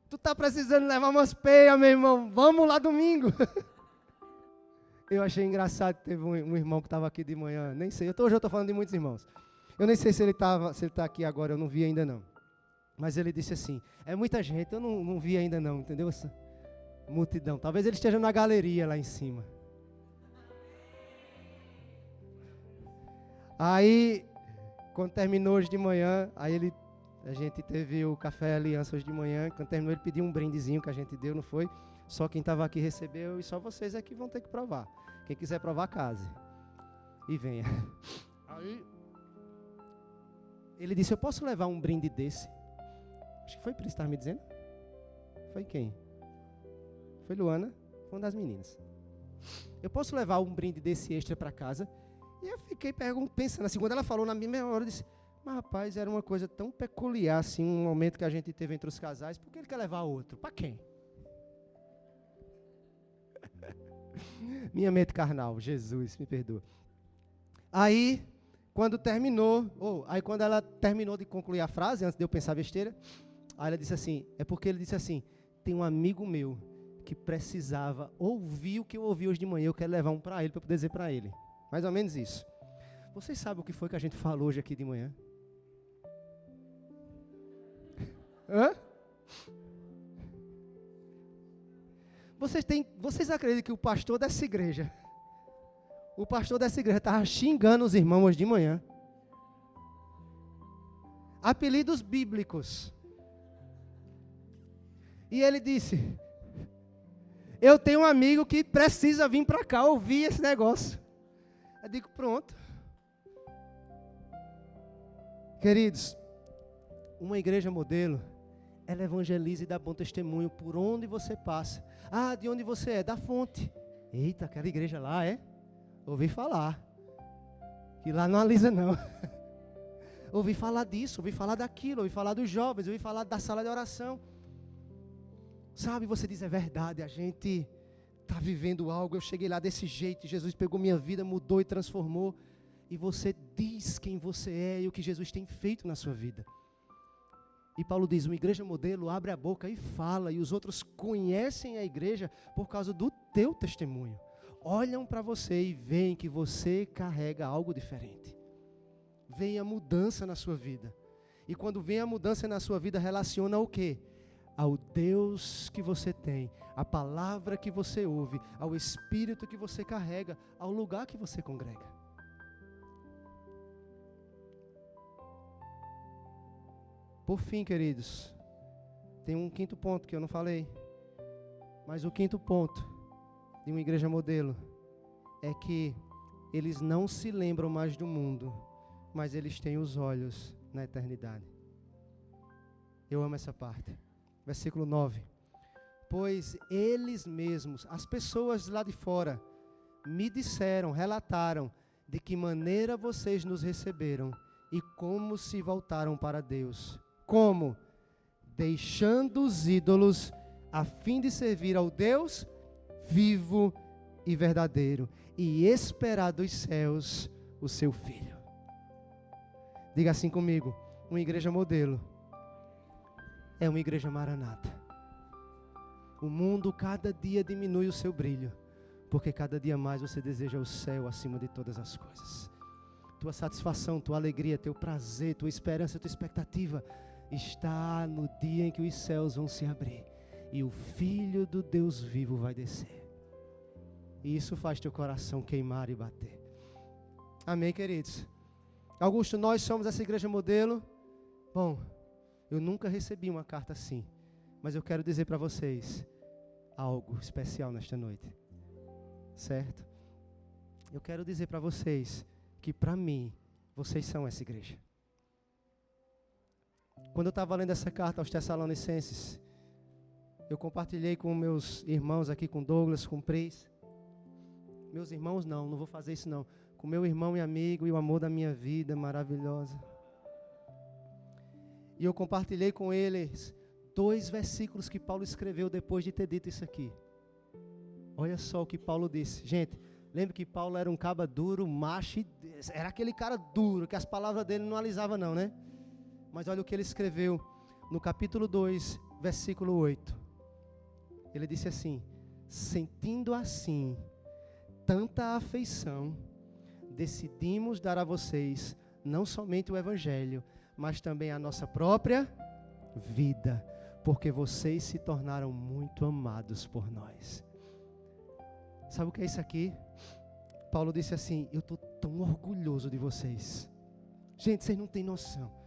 Tu tá precisando levar umas peias, meu irmão. Vamos lá domingo. Eu achei engraçado que teve um irmão que estava aqui de manhã. Nem sei, hoje eu estou falando de muitos irmãos. Eu nem sei se ele está aqui agora, eu não vi ainda não. Mas ele disse assim, é muita gente, eu não vi ainda não, entendeu? Essa multidão, talvez ele esteja na galeria lá em cima. Aí, quando terminou hoje de manhã, a gente teve o café Aliança hoje de manhã, quando terminou ele pediu um brindezinho que a gente deu, não foi? Só quem estava aqui recebeu e só vocês aqui vão ter que provar. Quem quiser provar, case. E venha. Aí, ele disse, eu posso levar um brinde desse? Acho que foi por isso que estava me dizendo. Foi quem? Foi Luana, foi uma das meninas. Eu posso levar um brinde desse extra para casa? E eu fiquei pensando assim, quando ela falou na mesma hora, eu disse, mas rapaz, era uma coisa tão peculiar, assim, um momento que a gente teve entre os casais, por que ele quer levar outro? Para quem? Minha mente carnal, Jesus, me perdoa. Aí, quando ela terminou de concluir a frase, antes de eu pensar besteira, aí ela disse assim, é porque ele disse assim, tem um amigo meu que precisava ouvir o que eu ouvi hoje de manhã, eu quero levar um para ele, para eu poder dizer para ele. Mais ou menos isso. Vocês sabem o que foi que a gente falou hoje aqui de manhã? Hã? Vocês acreditam que o pastor dessa igreja estava xingando os irmãos hoje de manhã? Apelidos bíblicos. E ele disse, eu tenho um amigo que precisa vir para cá ouvir esse negócio. Eu digo, pronto. Queridos, uma igreja modelo, ela evangeliza e dá bom testemunho por onde você passa. Ah, de onde você é? Da fonte. Eita, aquela igreja lá, é? Ouvi falar. Que lá não alisa não. Ouvi falar disso, ouvi falar daquilo, ouvi falar dos jovens, ouvi falar da sala de oração. Sabe, você diz, é verdade, a gente está vivendo algo, eu cheguei lá desse jeito, Jesus pegou minha vida, mudou e transformou. E você diz quem você é e o que Jesus tem feito na sua vida. E Paulo diz, uma igreja modelo abre a boca e fala, e os outros conhecem a igreja por causa do teu testemunho. Olham para você e veem que você carrega algo diferente. Vem a mudança na sua vida. E quando vem a mudança na sua vida, relaciona o quê? Ao Deus que você tem, à palavra que você ouve, ao Espírito que você carrega, ao lugar que você congrega. Por fim, queridos, tem um quinto ponto que eu não falei. Mas o quinto ponto de uma igreja modelo é que eles não se lembram mais do mundo, mas eles têm os olhos na eternidade. Eu amo essa parte. Versículo 9. Pois eles mesmos, as pessoas lá de fora, me disseram, relataram, de que maneira vocês nos receberam e como se voltaram para Deus. Como? Deixando os ídolos, a fim de servir ao Deus vivo e verdadeiro, e esperar dos céus o seu Filho. Diga assim comigo, uma igreja modelo é uma igreja maranata. O mundo cada dia diminui o seu brilho, porque cada dia mais você deseja o céu acima de todas as coisas. Tua satisfação, tua alegria, teu prazer, tua esperança, tua expectativa está no dia em que os céus vão se abrir e o Filho do Deus vivo vai descer. E isso faz teu coração queimar e bater. Amém, queridos? Augusto, nós somos essa igreja modelo. Bom, eu nunca recebi uma carta assim, mas eu quero dizer para vocês algo especial nesta noite, certo? Eu quero dizer para vocês que para mim, vocês são essa igreja. Quando eu estava lendo essa carta aos Tessalonicenses, eu compartilhei com meus irmãos aqui, com Douglas, com Pris. Meus irmãos não vou fazer isso não. Com meu irmão e amigo e o amor da minha vida, maravilhosa. E eu compartilhei com eles 2 versículos que Paulo escreveu depois de ter dito isso aqui. Olha só o que Paulo disse. Gente, lembra que Paulo era um caba duro, macho, era aquele cara duro, que as palavras dele não alisavam não, né? Mas olha o que ele escreveu no capítulo 2, versículo 8. Ele disse assim: sentindo assim tanta afeição, decidimos dar a vocês não somente o Evangelho, mas também a nossa própria vida, porque vocês se tornaram muito amados por nós. Sabe o que é isso aqui? Paulo disse assim: eu estou tão orgulhoso de vocês. Gente, vocês não têm noção.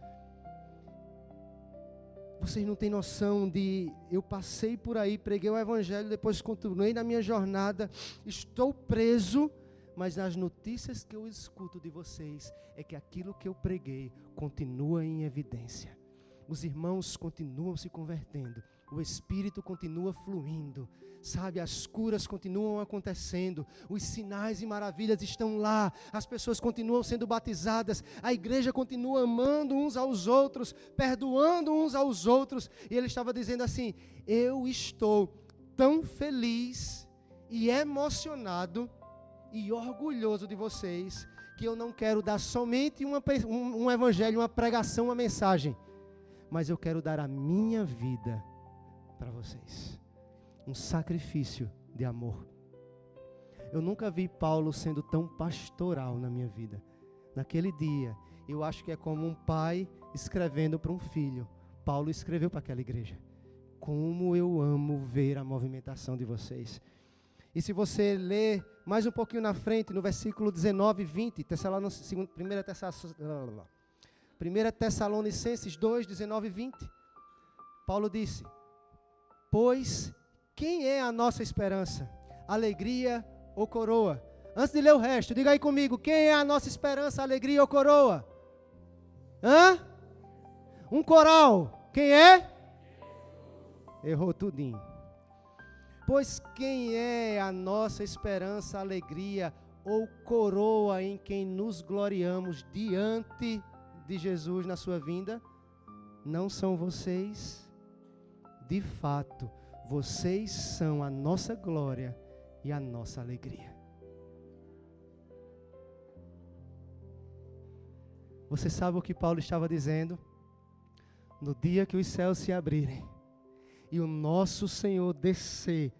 Vocês não têm noção de... Eu passei por aí, preguei o Evangelho, depois continuei na minha jornada, estou preso, mas nas notícias que eu escuto de vocês, é que aquilo que eu preguei continua em evidência. Os irmãos continuam se convertendo, o Espírito continua fluindo, sabe, as curas continuam acontecendo, os sinais e maravilhas estão lá, as pessoas continuam sendo batizadas, a igreja continua amando uns aos outros, perdoando uns aos outros. E ele estava dizendo assim: eu estou tão feliz e emocionado e orgulhoso de vocês, que eu não quero dar somente um evangelho, uma pregação, uma mensagem, mas eu quero dar a minha vida para vocês. Um sacrifício de amor. Eu nunca vi Paulo sendo tão pastoral na minha vida. Naquele dia, eu acho que é como um pai escrevendo para um filho. Paulo escreveu para aquela igreja: como eu amo ver a movimentação de vocês. E se você ler mais um pouquinho na frente, no versículo 19 e 20, 1 Tessalonicenses 2, 19 e 20, Paulo disse: pois quem é a nossa esperança? Alegria ou coroa? Antes de ler o resto, diga aí comigo: quem é a nossa esperança, alegria ou coroa? Um coral. Quem é? Errou tudinho. Pois quem é a nossa esperança, alegria ou coroa em quem nos gloriamos diante de Jesus na sua vinda? Não são vocês? De fato, vocês são a nossa glória e a nossa alegria. Você sabe o que Paulo estava dizendo? No dia que os céus se abrirem e o nosso Senhor descer,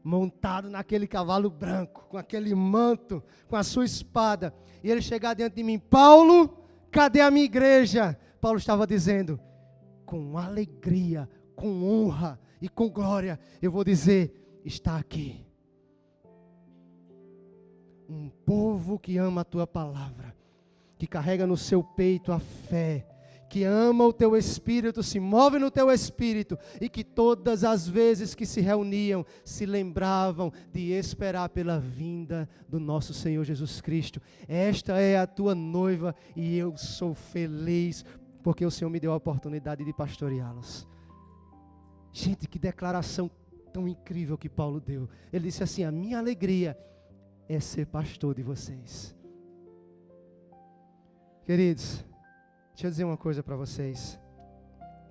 montado naquele cavalo branco, com aquele manto, com a sua espada, e ele chegar diante de mim: Paulo, cadê a minha igreja? Paulo estava dizendo: com alegria, com honra e com glória, eu vou dizer: está aqui. Um povo que ama a tua palavra, que carrega no seu peito a fé, que ama o teu espírito, se move no teu espírito, e que todas as vezes que se reuniam, se lembravam de esperar pela vinda do nosso Senhor Jesus Cristo. Esta é a tua noiva e eu sou feliz, porque o Senhor me deu a oportunidade de pastoreá-los. Gente, que declaração tão incrível que Paulo deu. Ele disse assim: a minha alegria é ser pastor de vocês. Queridos, deixa eu dizer uma coisa para vocês.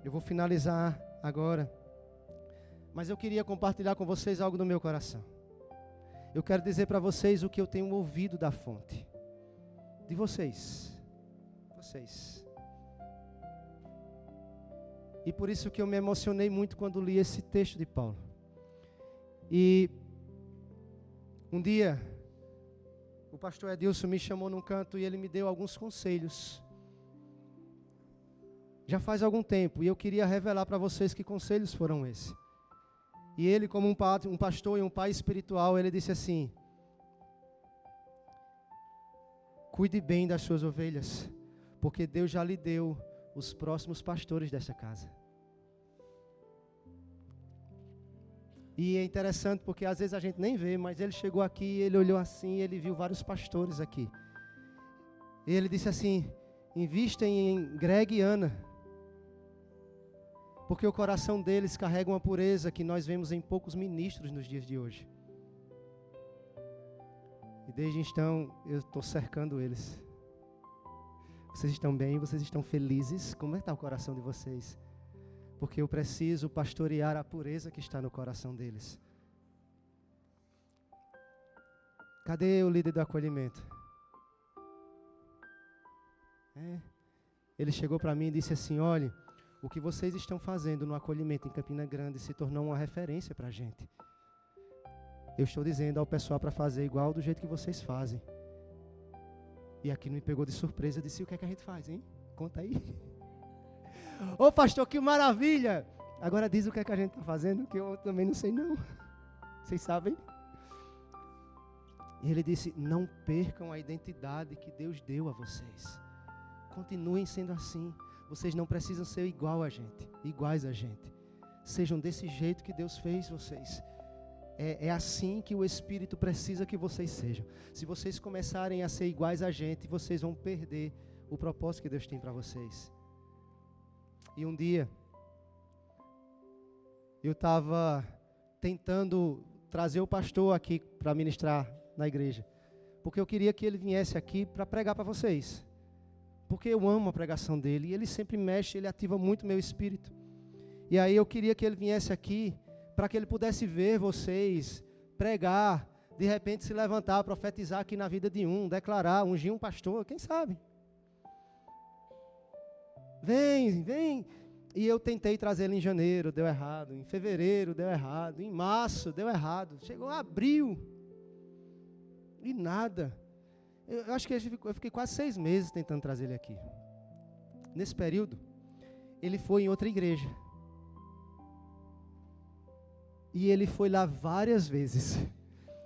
Eu vou finalizar agora, mas eu queria compartilhar com vocês algo do meu coração. Eu quero dizer para vocês o que eu tenho ouvido da fonte. De vocês. E por isso que eu me emocionei muito quando li esse texto de Paulo. E um dia, o pastor Edilson me chamou num canto e ele me deu alguns conselhos. Já faz algum tempo, e eu queria revelar para vocês que conselhos foram esses. E ele, como um pastor e um pai espiritual, ele disse assim: cuide bem das suas ovelhas, porque Deus já lhe deu os próximos pastores desta casa. E é interessante porque às vezes a gente nem vê, mas ele chegou aqui, ele olhou assim, ele viu vários pastores aqui. E ele disse assim: invista em Greg e Ana, porque o coração deles carrega uma pureza que nós vemos em poucos ministros nos dias de hoje. E desde então eu estou cercando eles. Vocês estão bem? Vocês estão felizes? Como é que está o coração de vocês? Porque eu preciso pastorear a pureza que está no coração deles. Cadê o líder do acolhimento? Ele chegou para mim e disse assim: olha, o que vocês estão fazendo no acolhimento em Campina Grande se tornou uma referência para a gente. Eu estou dizendo ao pessoal para fazer igual do jeito que vocês fazem. E aqui me pegou de surpresa. Eu disse: o que é que a gente faz, hein? Conta aí. Ô pastor, que maravilha! Agora diz o que é que a gente está fazendo, que eu também não sei não. Vocês sabem? E ele disse: não percam a identidade que Deus deu a vocês. Continuem sendo assim. Vocês não precisam ser iguais a gente. Sejam desse jeito que Deus fez vocês. É assim que o Espírito precisa que vocês sejam. Se vocês começarem a ser iguais a gente, vocês vão perder o propósito que Deus tem para vocês. E um dia, eu estava tentando trazer o pastor aqui para ministrar na igreja, porque eu queria que ele viesse aqui para pregar para vocês, porque eu amo a pregação dele, e ele sempre mexe, ele ativa muito meu espírito. E aí eu queria que ele viesse aqui, para que ele pudesse ver vocês, pregar, de repente se levantar, profetizar aqui na vida de um, declarar, ungir um pastor, quem sabe? Vem. E eu tentei trazer ele em janeiro, deu errado. Em fevereiro, deu errado. Em março, deu errado. Chegou abril. E nada. Eu acho que eu fiquei quase 6 meses tentando trazer ele aqui. Nesse período, ele foi em outra igreja. E ele foi lá várias vezes.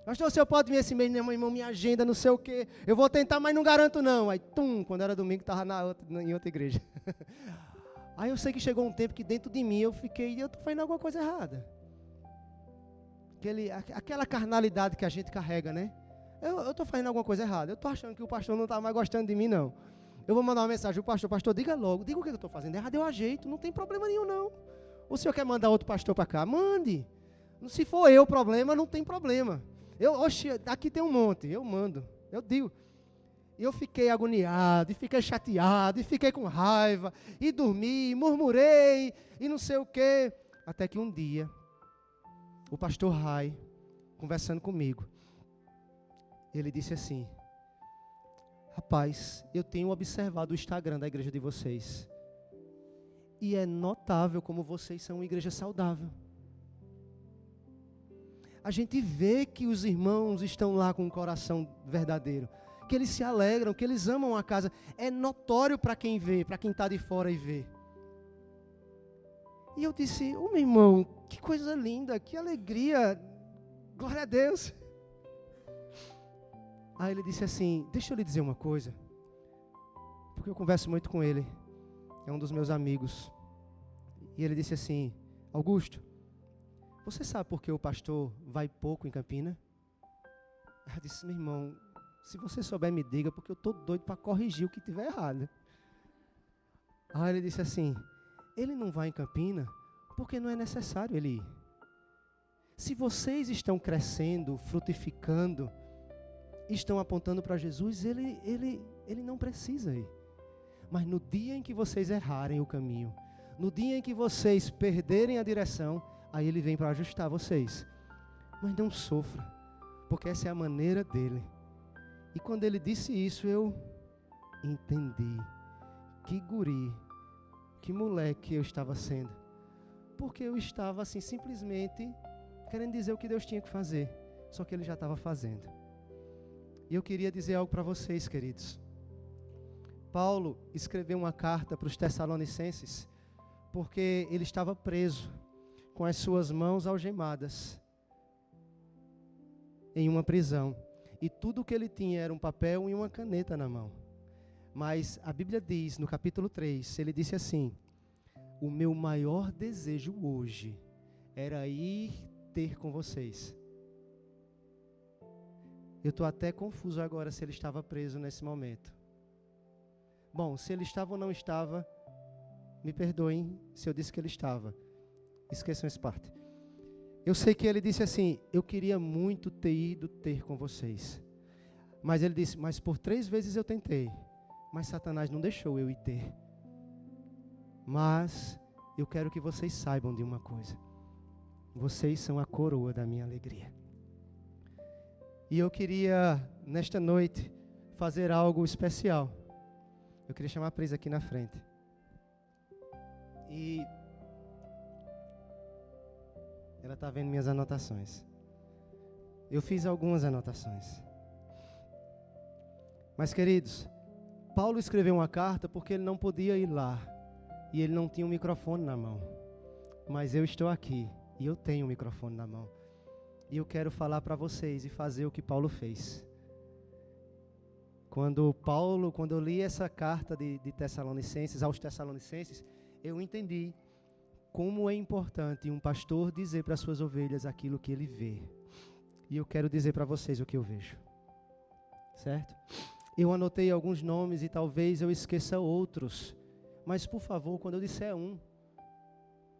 Pastor, o senhor pode vir esse mês? Não, irmão, minha agenda, não sei o quê. Eu vou tentar, mas não garanto não. Aí, quando era domingo, estava em outra igreja. Aí eu sei que chegou um tempo que dentro de mim eu estou fazendo alguma coisa errada. Aquela carnalidade que a gente carrega, né? Eu estou fazendo alguma coisa errada. Eu estou achando que o pastor não está mais gostando de mim, não. Eu vou mandar uma mensagem ao pastor, diga logo, diga o que eu estou fazendo errado, eu ajeito, não tem problema nenhum, não. O senhor quer mandar outro pastor para cá? Mande. Se for eu o problema, não tem problema. Oxe, aqui tem um monte, eu mando, eu digo. E eu fiquei agoniado, e fiquei chateado, e fiquei com raiva, e dormi, murmurei, e não sei o quê. Até que um dia, o pastor Rai, conversando comigo, ele disse assim: rapaz, eu tenho observado o Instagram da igreja de vocês, e é notável como vocês são uma igreja saudável. A gente vê que os irmãos estão lá com um coração verdadeiro, que eles se alegram, que eles amam a casa. É notório para quem vê, para quem está de fora e vê. E eu disse: meu irmão, que coisa linda, que alegria, glória a Deus. Aí ele disse assim: deixa eu lhe dizer uma coisa, porque eu converso muito com ele, é um dos meus amigos. E ele disse assim: Augusto, você sabe por que o pastor vai pouco em Campina? Eu disse: meu irmão, se você souber, me diga, porque eu estou doido para corrigir o que tiver errado. Aí ele disse assim: ele não vai em Campina porque não é necessário ele ir. Se vocês estão crescendo, frutificando, estão apontando para Jesus, ele não precisa ir. Mas no dia em que vocês errarem o caminho, no dia em que vocês perderem a direção, aí ele vem para ajustar vocês. Mas não sofra, porque essa é a maneira dele. E quando ele disse isso, eu entendi. Que guri, que moleque eu estava sendo. Porque eu estava assim, simplesmente querendo dizer o que Deus tinha que fazer. Só que ele já estava fazendo. E eu queria dizer algo para vocês, queridos. Paulo escreveu uma carta para os Tessalonicenses, porque ele estava preso, com as suas mãos algemadas, em uma prisão. E tudo o que ele tinha era um papel e uma caneta na mão. Mas a Bíblia diz, no capítulo 3, ele disse assim: o meu maior desejo hoje era ir ter com vocês. Eu estou até confuso agora se ele estava preso nesse momento. Bom, se ele estava ou não estava, me perdoem se eu disse que ele estava. Esqueçam essa parte. Eu sei que ele disse assim: eu queria muito ter ido ter com vocês. Mas ele disse: mas por 3 vezes eu tentei, mas Satanás não deixou eu ir ter. Mas eu quero que vocês saibam de uma coisa: vocês são a coroa da minha alegria. E eu queria, nesta noite, fazer algo especial. Eu queria chamar a Pris aqui na frente. E ela está vendo minhas anotações. Eu fiz algumas anotações. Mas, queridos, Paulo escreveu uma carta porque ele não podia ir lá. E ele não tinha um microfone na mão. Mas eu estou aqui e eu tenho um microfone na mão. E eu quero falar para vocês e fazer o que Paulo fez. Quando eu li essa carta de Tessalonicenses, aos Tessalonicenses, eu entendi como é importante um pastor dizer para as suas ovelhas aquilo que ele vê. E eu quero dizer para vocês o que eu vejo. Certo? Eu anotei alguns nomes e talvez eu esqueça outros. Mas, por favor, quando eu disser um,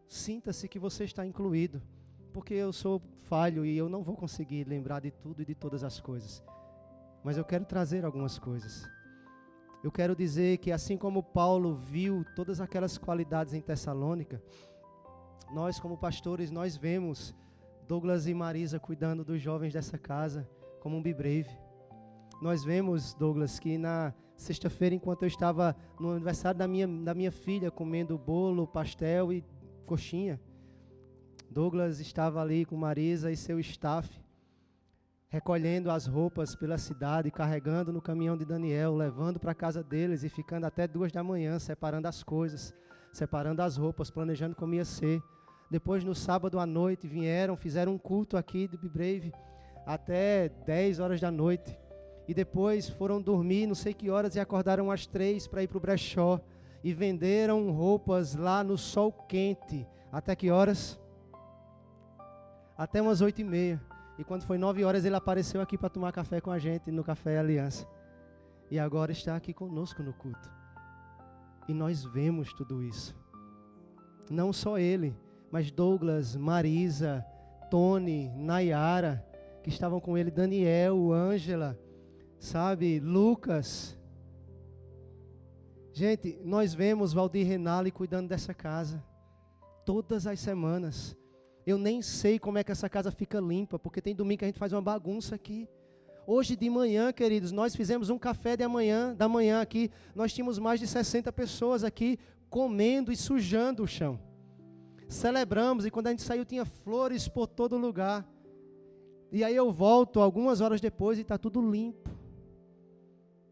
sinta-se que você está incluído. Porque eu sou falho e eu não vou conseguir lembrar de tudo e de todas as coisas. Mas eu quero trazer algumas coisas. Eu quero dizer que assim como Paulo viu todas aquelas qualidades em Tessalônica, nós como pastores, nós vemos Douglas e Marisa cuidando dos jovens dessa casa como um Be-Brave. Nós vemos, Douglas, que na sexta-feira, enquanto eu estava no aniversário da minha filha, comendo bolo, pastel e coxinha, Douglas estava ali com Marisa e seu staff, recolhendo as roupas pela cidade, carregando no caminhão de Daniel, levando para a casa deles e ficando até 2 da manhã, separando as coisas, separando as roupas, planejando como ia ser. Depois, no sábado à noite, fizeram um culto aqui do Be-Brave até 10 horas da noite. E depois foram dormir, não sei que horas, e acordaram às 3 para ir para o brechó. E venderam roupas lá no sol quente. Até que horas? Até umas 8h30. E quando foi 9 horas, ele apareceu aqui para tomar café com a gente no Café Aliança. E agora está aqui conosco no culto. E nós vemos tudo isso. Não só ele, mas Douglas, Marisa, Tony, Nayara, que estavam com ele, Daniel, Ângela, sabe, Lucas. Gente, nós vemos Valdir Renali cuidando dessa casa todas as semanas. Eu nem sei como é que essa casa fica limpa, porque tem domingo que a gente faz uma bagunça aqui. Hoje de manhã, queridos, nós fizemos um café da manhã aqui. Nós tínhamos mais de 60 pessoas aqui comendo e sujando o chão. Celebramos, e quando a gente saiu tinha flores por todo lugar. E aí eu volto algumas horas depois e está tudo limpo.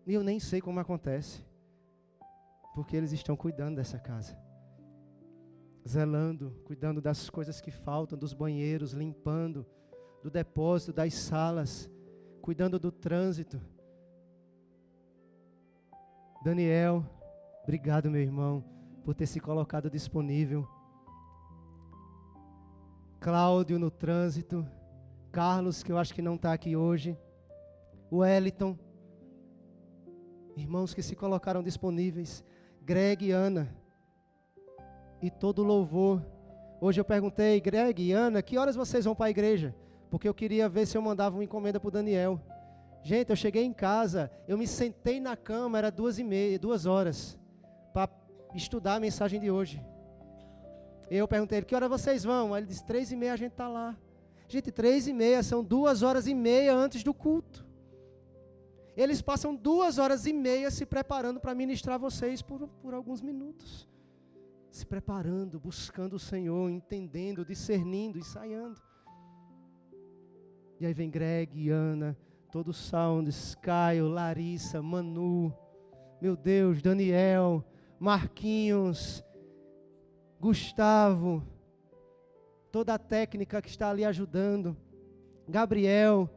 E eu nem sei como acontece, porque eles estão cuidando dessa casa, zelando, cuidando das coisas que faltam, dos banheiros, limpando, do depósito, das salas, cuidando do trânsito. Daniel, obrigado, meu irmão, por ter se colocado disponível. Cláudio no trânsito, Carlos, que eu acho que não está aqui hoje, o Wellington, irmãos que se colocaram disponíveis, Greg e Ana, e todo o louvor. Hoje eu perguntei, Greg e Ana, que horas vocês vão para a igreja? Porque eu queria ver se eu mandava uma encomenda para o Daniel. Gente, eu cheguei em casa, eu me sentei na cama, era 2h30, para estudar a mensagem de hoje. Eu perguntei ele, que hora vocês vão? Aí ele disse, 3h30 a gente está lá. Gente, 3h30, são 2h30 antes do culto. Eles passam 2h30 se preparando para ministrar vocês por alguns minutos. Se preparando, buscando o Senhor, entendendo, discernindo, ensaiando. E aí vem Greg, Ana, todo o Sounds, Caio, Larissa, Manu, meu Deus, Daniel, Marquinhos, Gustavo, toda a técnica que está ali ajudando, Gabriel,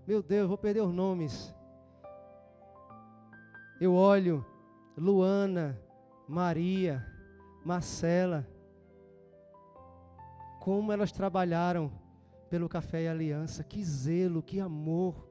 meu Deus, vou perder os nomes. Eu olho, Luana, Maria, Marcela, como elas trabalharam pelo Café e Aliança, que zelo, que amor.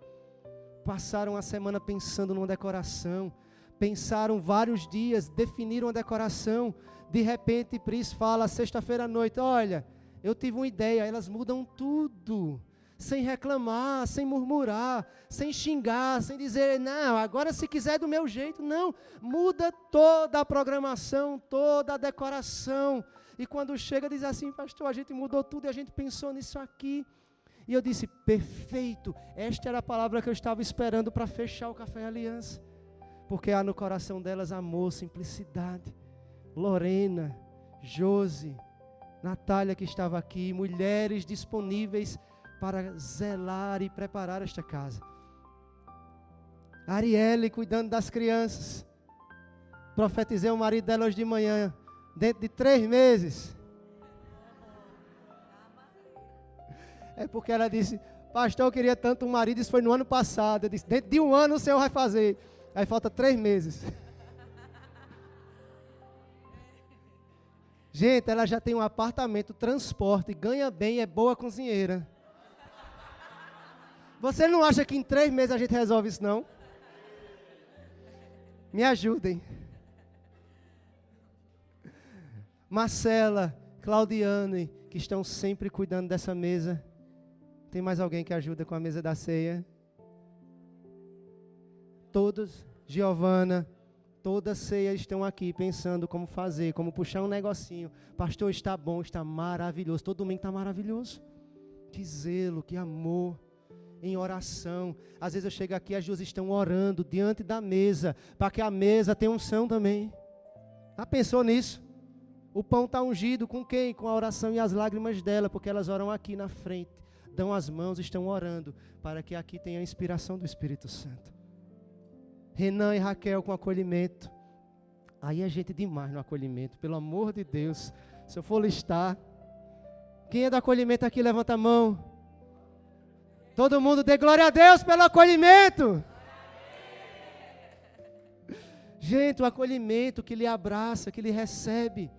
Passaram a semana pensando numa decoração, pensaram vários dias, definiram a decoração. De repente, Pris fala, sexta-feira à noite, olha, eu tive uma ideia, elas mudam tudo, sem reclamar, sem murmurar, sem xingar, sem dizer, não, agora se quiser do meu jeito, não, muda toda a programação, toda a decoração, e quando chega diz assim, pastor, a gente mudou tudo e a gente pensou nisso aqui, e eu disse, perfeito, esta era a palavra que eu estava esperando para fechar o Café Aliança, porque há no coração delas amor, simplicidade. Lorena, Josi, Natália que estava aqui, mulheres disponíveis para zelar e preparar esta casa. Arielle cuidando das crianças. Profetizei o marido dela hoje de manhã, dentro de 3 meses. É porque ela disse, pastor, eu queria tanto um marido, isso foi no ano passado. Eu disse, dentro de 1 ano o Senhor vai fazer. Aí falta 3 meses. Gente, ela já tem um apartamento, transporte, ganha bem, é boa cozinheira. Você não acha que em 3 meses a gente resolve isso, não? Me ajudem. Marcela, Claudiane, que estão sempre cuidando dessa mesa. Tem mais alguém que ajuda com a mesa da ceia? Todos, Giovana, toda ceia estão aqui pensando como fazer, como puxar um negocinho. Pastor, está bom, está maravilhoso. Todo domingo está maravilhoso. Que zelo, que amor. Em oração. Às vezes eu chego aqui, as duas estão orando diante da mesa, para que a mesa tenha unção também. Já pensou nisso? O pão está ungido com quem? Com a oração e as lágrimas dela, porque elas oram aqui na frente, dão as mãos, estão orando, para que aqui tenha a inspiração do Espírito Santo. Renan e Raquel com acolhimento. Aí é gente demais no acolhimento, pelo amor de Deus. Se eu for listar, quem é do acolhimento aqui, levanta a mão. Todo mundo dê glória a Deus pelo acolhimento. Gente, o acolhimento que lhe abraça, que lhe recebe,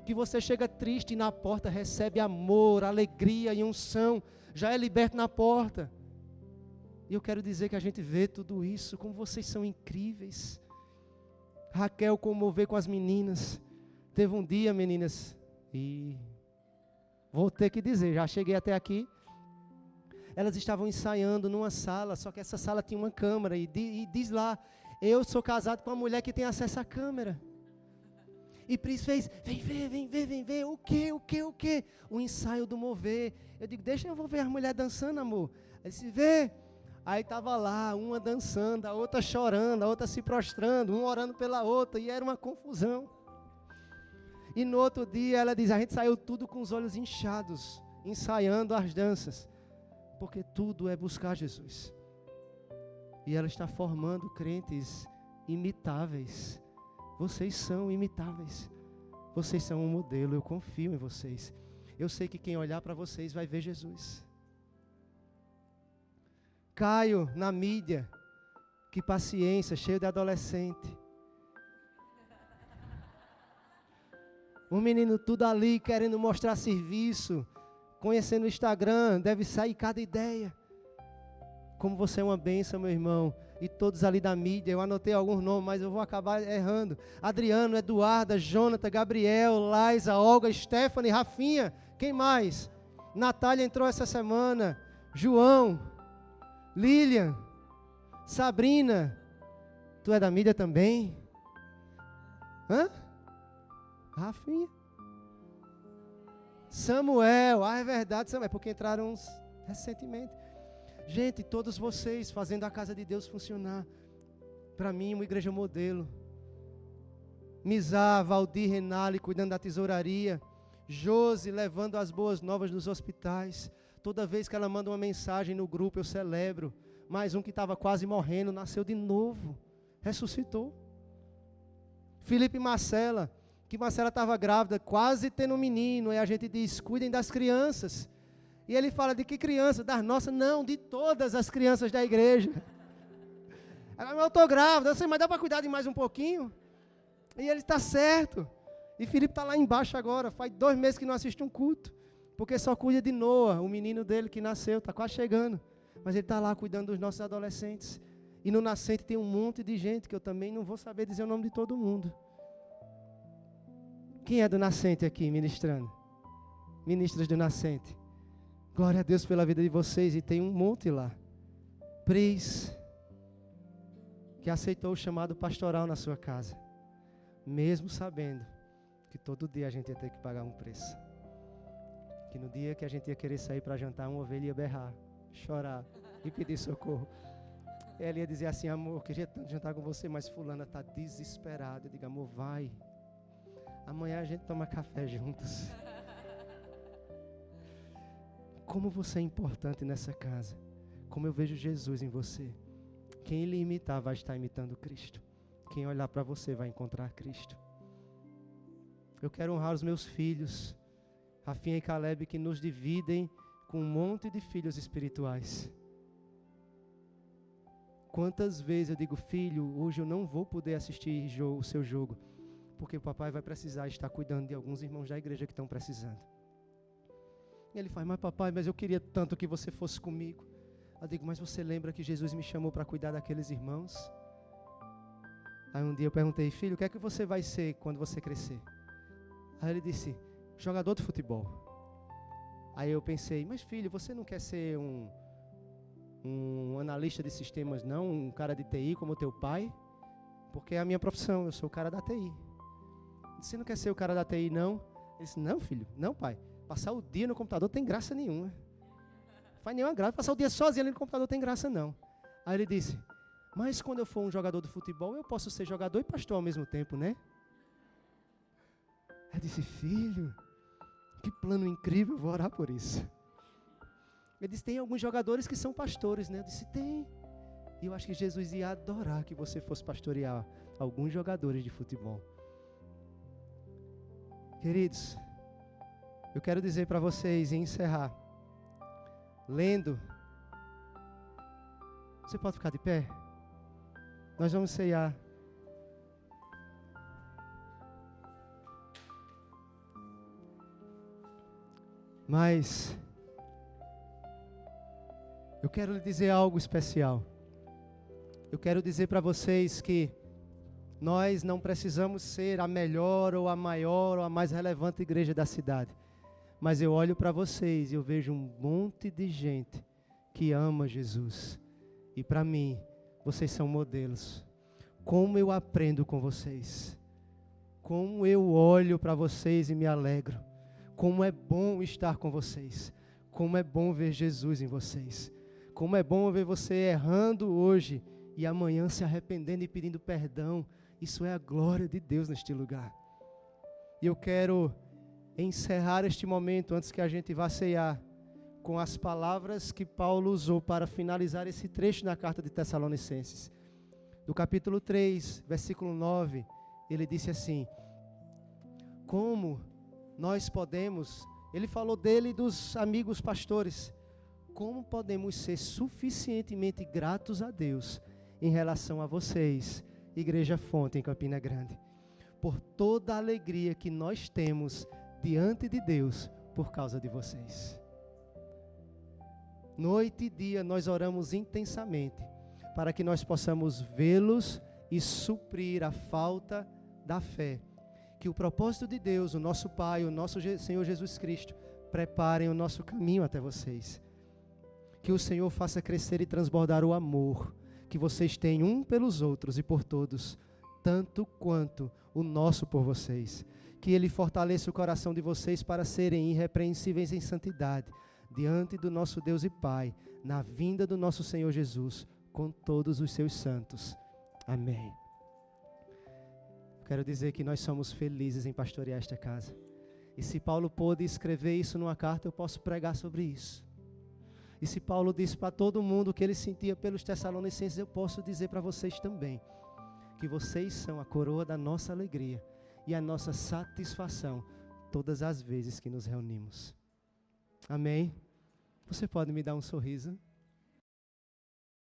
que você chega triste e na porta recebe amor, alegria e unção, já é liberto na porta. E eu quero dizer que a gente vê tudo isso, como vocês são incríveis. Raquel comover com as meninas. Teve um dia, meninas, e vou ter que dizer, já cheguei até aqui, Elas estavam ensaiando numa sala, só que essa sala tinha uma câmera. E diz lá, eu sou casado com uma mulher que tem acesso à câmera. E Pris fez, vem ver, o quê? O ensaio do mover. Eu digo, deixa eu vou ver as mulheres dançando, amor. Ele disse, vê. Aí estava lá, uma dançando, a outra chorando, a outra se prostrando, uma orando pela outra, e era uma confusão. E no outro dia ela diz, a gente saiu tudo com os olhos inchados, ensaiando as danças, porque tudo é buscar Jesus. E ela está formando crentes imitáveis. Vocês são imitáveis. Vocês são um modelo, eu confio em vocês. Eu sei que quem olhar para vocês vai ver Jesus. Caio na mídia, que paciência, cheio de adolescente. Um menino tudo ali querendo mostrar serviço, conhecendo o Instagram, deve sair cada ideia. Como você é uma bênção, meu irmão. E todos ali da mídia, eu anotei alguns nomes, mas eu vou acabar errando. Adriano, Eduarda, Jonathan, Gabriel, Laisa, Olga, Stephanie, Rafinha, quem mais? Natália entrou essa semana, João, Lilian, Sabrina, tu é da mídia também? Hã? Rafinha. Samuel, é verdade, Samuel, porque entraram uns recentemente. Gente, todos vocês fazendo a casa de Deus funcionar. Para mim, uma igreja modelo. Mizar, Valdir, Renale cuidando da tesouraria. Josi levando as boas novas nos hospitais. Toda vez que ela manda uma mensagem no grupo, eu celebro. Mais um que estava quase morrendo, nasceu de novo. Ressuscitou. Felipe e Marcela, que Marcela estava grávida, quase tendo um menino. E a gente diz, cuidem das crianças. E ele fala, de que criança? Das nossas? Não, de todas as crianças da igreja. Ela, eu estou grávida, eu sei, mas dá para cuidar de mais um pouquinho? E ele está certo. E Felipe está lá embaixo agora, faz 2 meses que não assiste um culto. Porque só cuida de Noah, o menino dele que nasceu, está quase chegando. Mas ele está lá cuidando dos nossos adolescentes. E no Nascente tem um monte de gente que eu também não vou saber dizer o nome de todo mundo. Quem é do Nascente aqui ministrando? Ministras do Nascente. Glória a Deus pela vida de vocês. E tem um monte lá. Pris, que aceitou o chamado pastoral na sua casa. Mesmo sabendo que todo dia a gente ia ter que pagar um preço. Que no dia que a gente ia querer sair para jantar, uma ovelha ia berrar, chorar e pedir socorro. Ela ia dizer assim, amor, queria tanto jantar com você, mas fulana está desesperada. Eu digo, amor, vai. Amanhã a gente toma café juntos. Como você é importante nessa casa. Como eu vejo Jesus em você. Quem lhe imitar vai estar imitando Cristo. Quem olhar para você vai encontrar Cristo. Eu quero honrar os meus filhos, Rafinha e Caleb, que nos dividem com um monte de filhos espirituais. Quantas vezes eu digo, filho, hoje eu não vou poder assistir o seu jogo, porque o papai vai precisar estar cuidando de alguns irmãos da igreja que estão precisando. E ele fala, mas papai, mas eu queria tanto que você fosse comigo. Eu digo, mas você lembra que Jesus me chamou para cuidar daqueles irmãos? Aí um dia eu perguntei, filho, o que é que você vai ser quando você crescer? Aí ele disse, jogador de futebol. Aí eu pensei, mas filho, você não quer ser um analista de sistemas não? Um cara de TI como o teu pai? Porque é a minha profissão, eu sou o cara da TI. Você não quer ser o cara da TI não? Ele disse, não filho, não pai. Passar o dia no computador tem graça nenhuma. Não faz nenhuma graça. Passar o dia sozinho ali no computador tem graça não. Aí ele disse, mas quando eu for um jogador de futebol, eu posso ser jogador e pastor ao mesmo tempo, né? Eu disse, filho, que plano incrível, vou orar por isso. Ele disse, tem alguns jogadores que são pastores, né? Eu disse, tem. E eu acho que Jesus ia adorar que você fosse pastorear alguns jogadores de futebol. Queridos, eu quero dizer para vocês e encerrar, lendo. Você pode ficar de pé? Nós vamos ceiar. Mas eu quero lhe dizer algo especial. Eu quero dizer para vocês que nós não precisamos ser a melhor ou a maior ou a mais relevante igreja da cidade. Mas eu olho para vocês e eu vejo um monte de gente que ama Jesus. E para mim, vocês são modelos. Como eu aprendo com vocês. Como eu olho para vocês e me alegro. Como é bom estar com vocês. Como é bom ver Jesus em vocês. Como é bom ver você errando hoje e amanhã se arrependendo e pedindo perdão. Isso é a glória de Deus neste lugar. E eu quero encerrar este momento antes que a gente vá ceiar com as palavras que Paulo usou para finalizar esse trecho na carta de Tessalonicenses. Do capítulo 3, versículo 9, ele disse assim: como nós podemos, ele falou dele e dos amigos pastores, como podemos ser suficientemente gratos a Deus em relação a vocês, Igreja Fonte em Campina Grande, por toda a alegria que nós temos diante de Deus por causa de vocês. Noite e dia nós oramos intensamente para que nós possamos vê-los e suprir a falta da fé. Que o propósito de Deus, o nosso Pai, o nosso Senhor Jesus Cristo, preparem o nosso caminho até vocês. Que o Senhor faça crescer e transbordar o amor que vocês têm um pelos outros e por todos, tanto quanto o nosso por vocês. Que Ele fortaleça o coração de vocês para serem irrepreensíveis em santidade, diante do nosso Deus e Pai, na vinda do nosso Senhor Jesus, com todos os seus santos. Amém. Quero dizer que nós somos felizes em pastorear esta casa. E se Paulo pôde escrever isso numa carta, eu posso pregar sobre isso. E se Paulo disse para todo mundo o que ele sentia pelos Tessalonicenses, eu posso dizer para vocês também, que vocês são a coroa da nossa alegria e a nossa satisfação todas as vezes que nos reunimos. Amém? Você pode me dar um sorriso?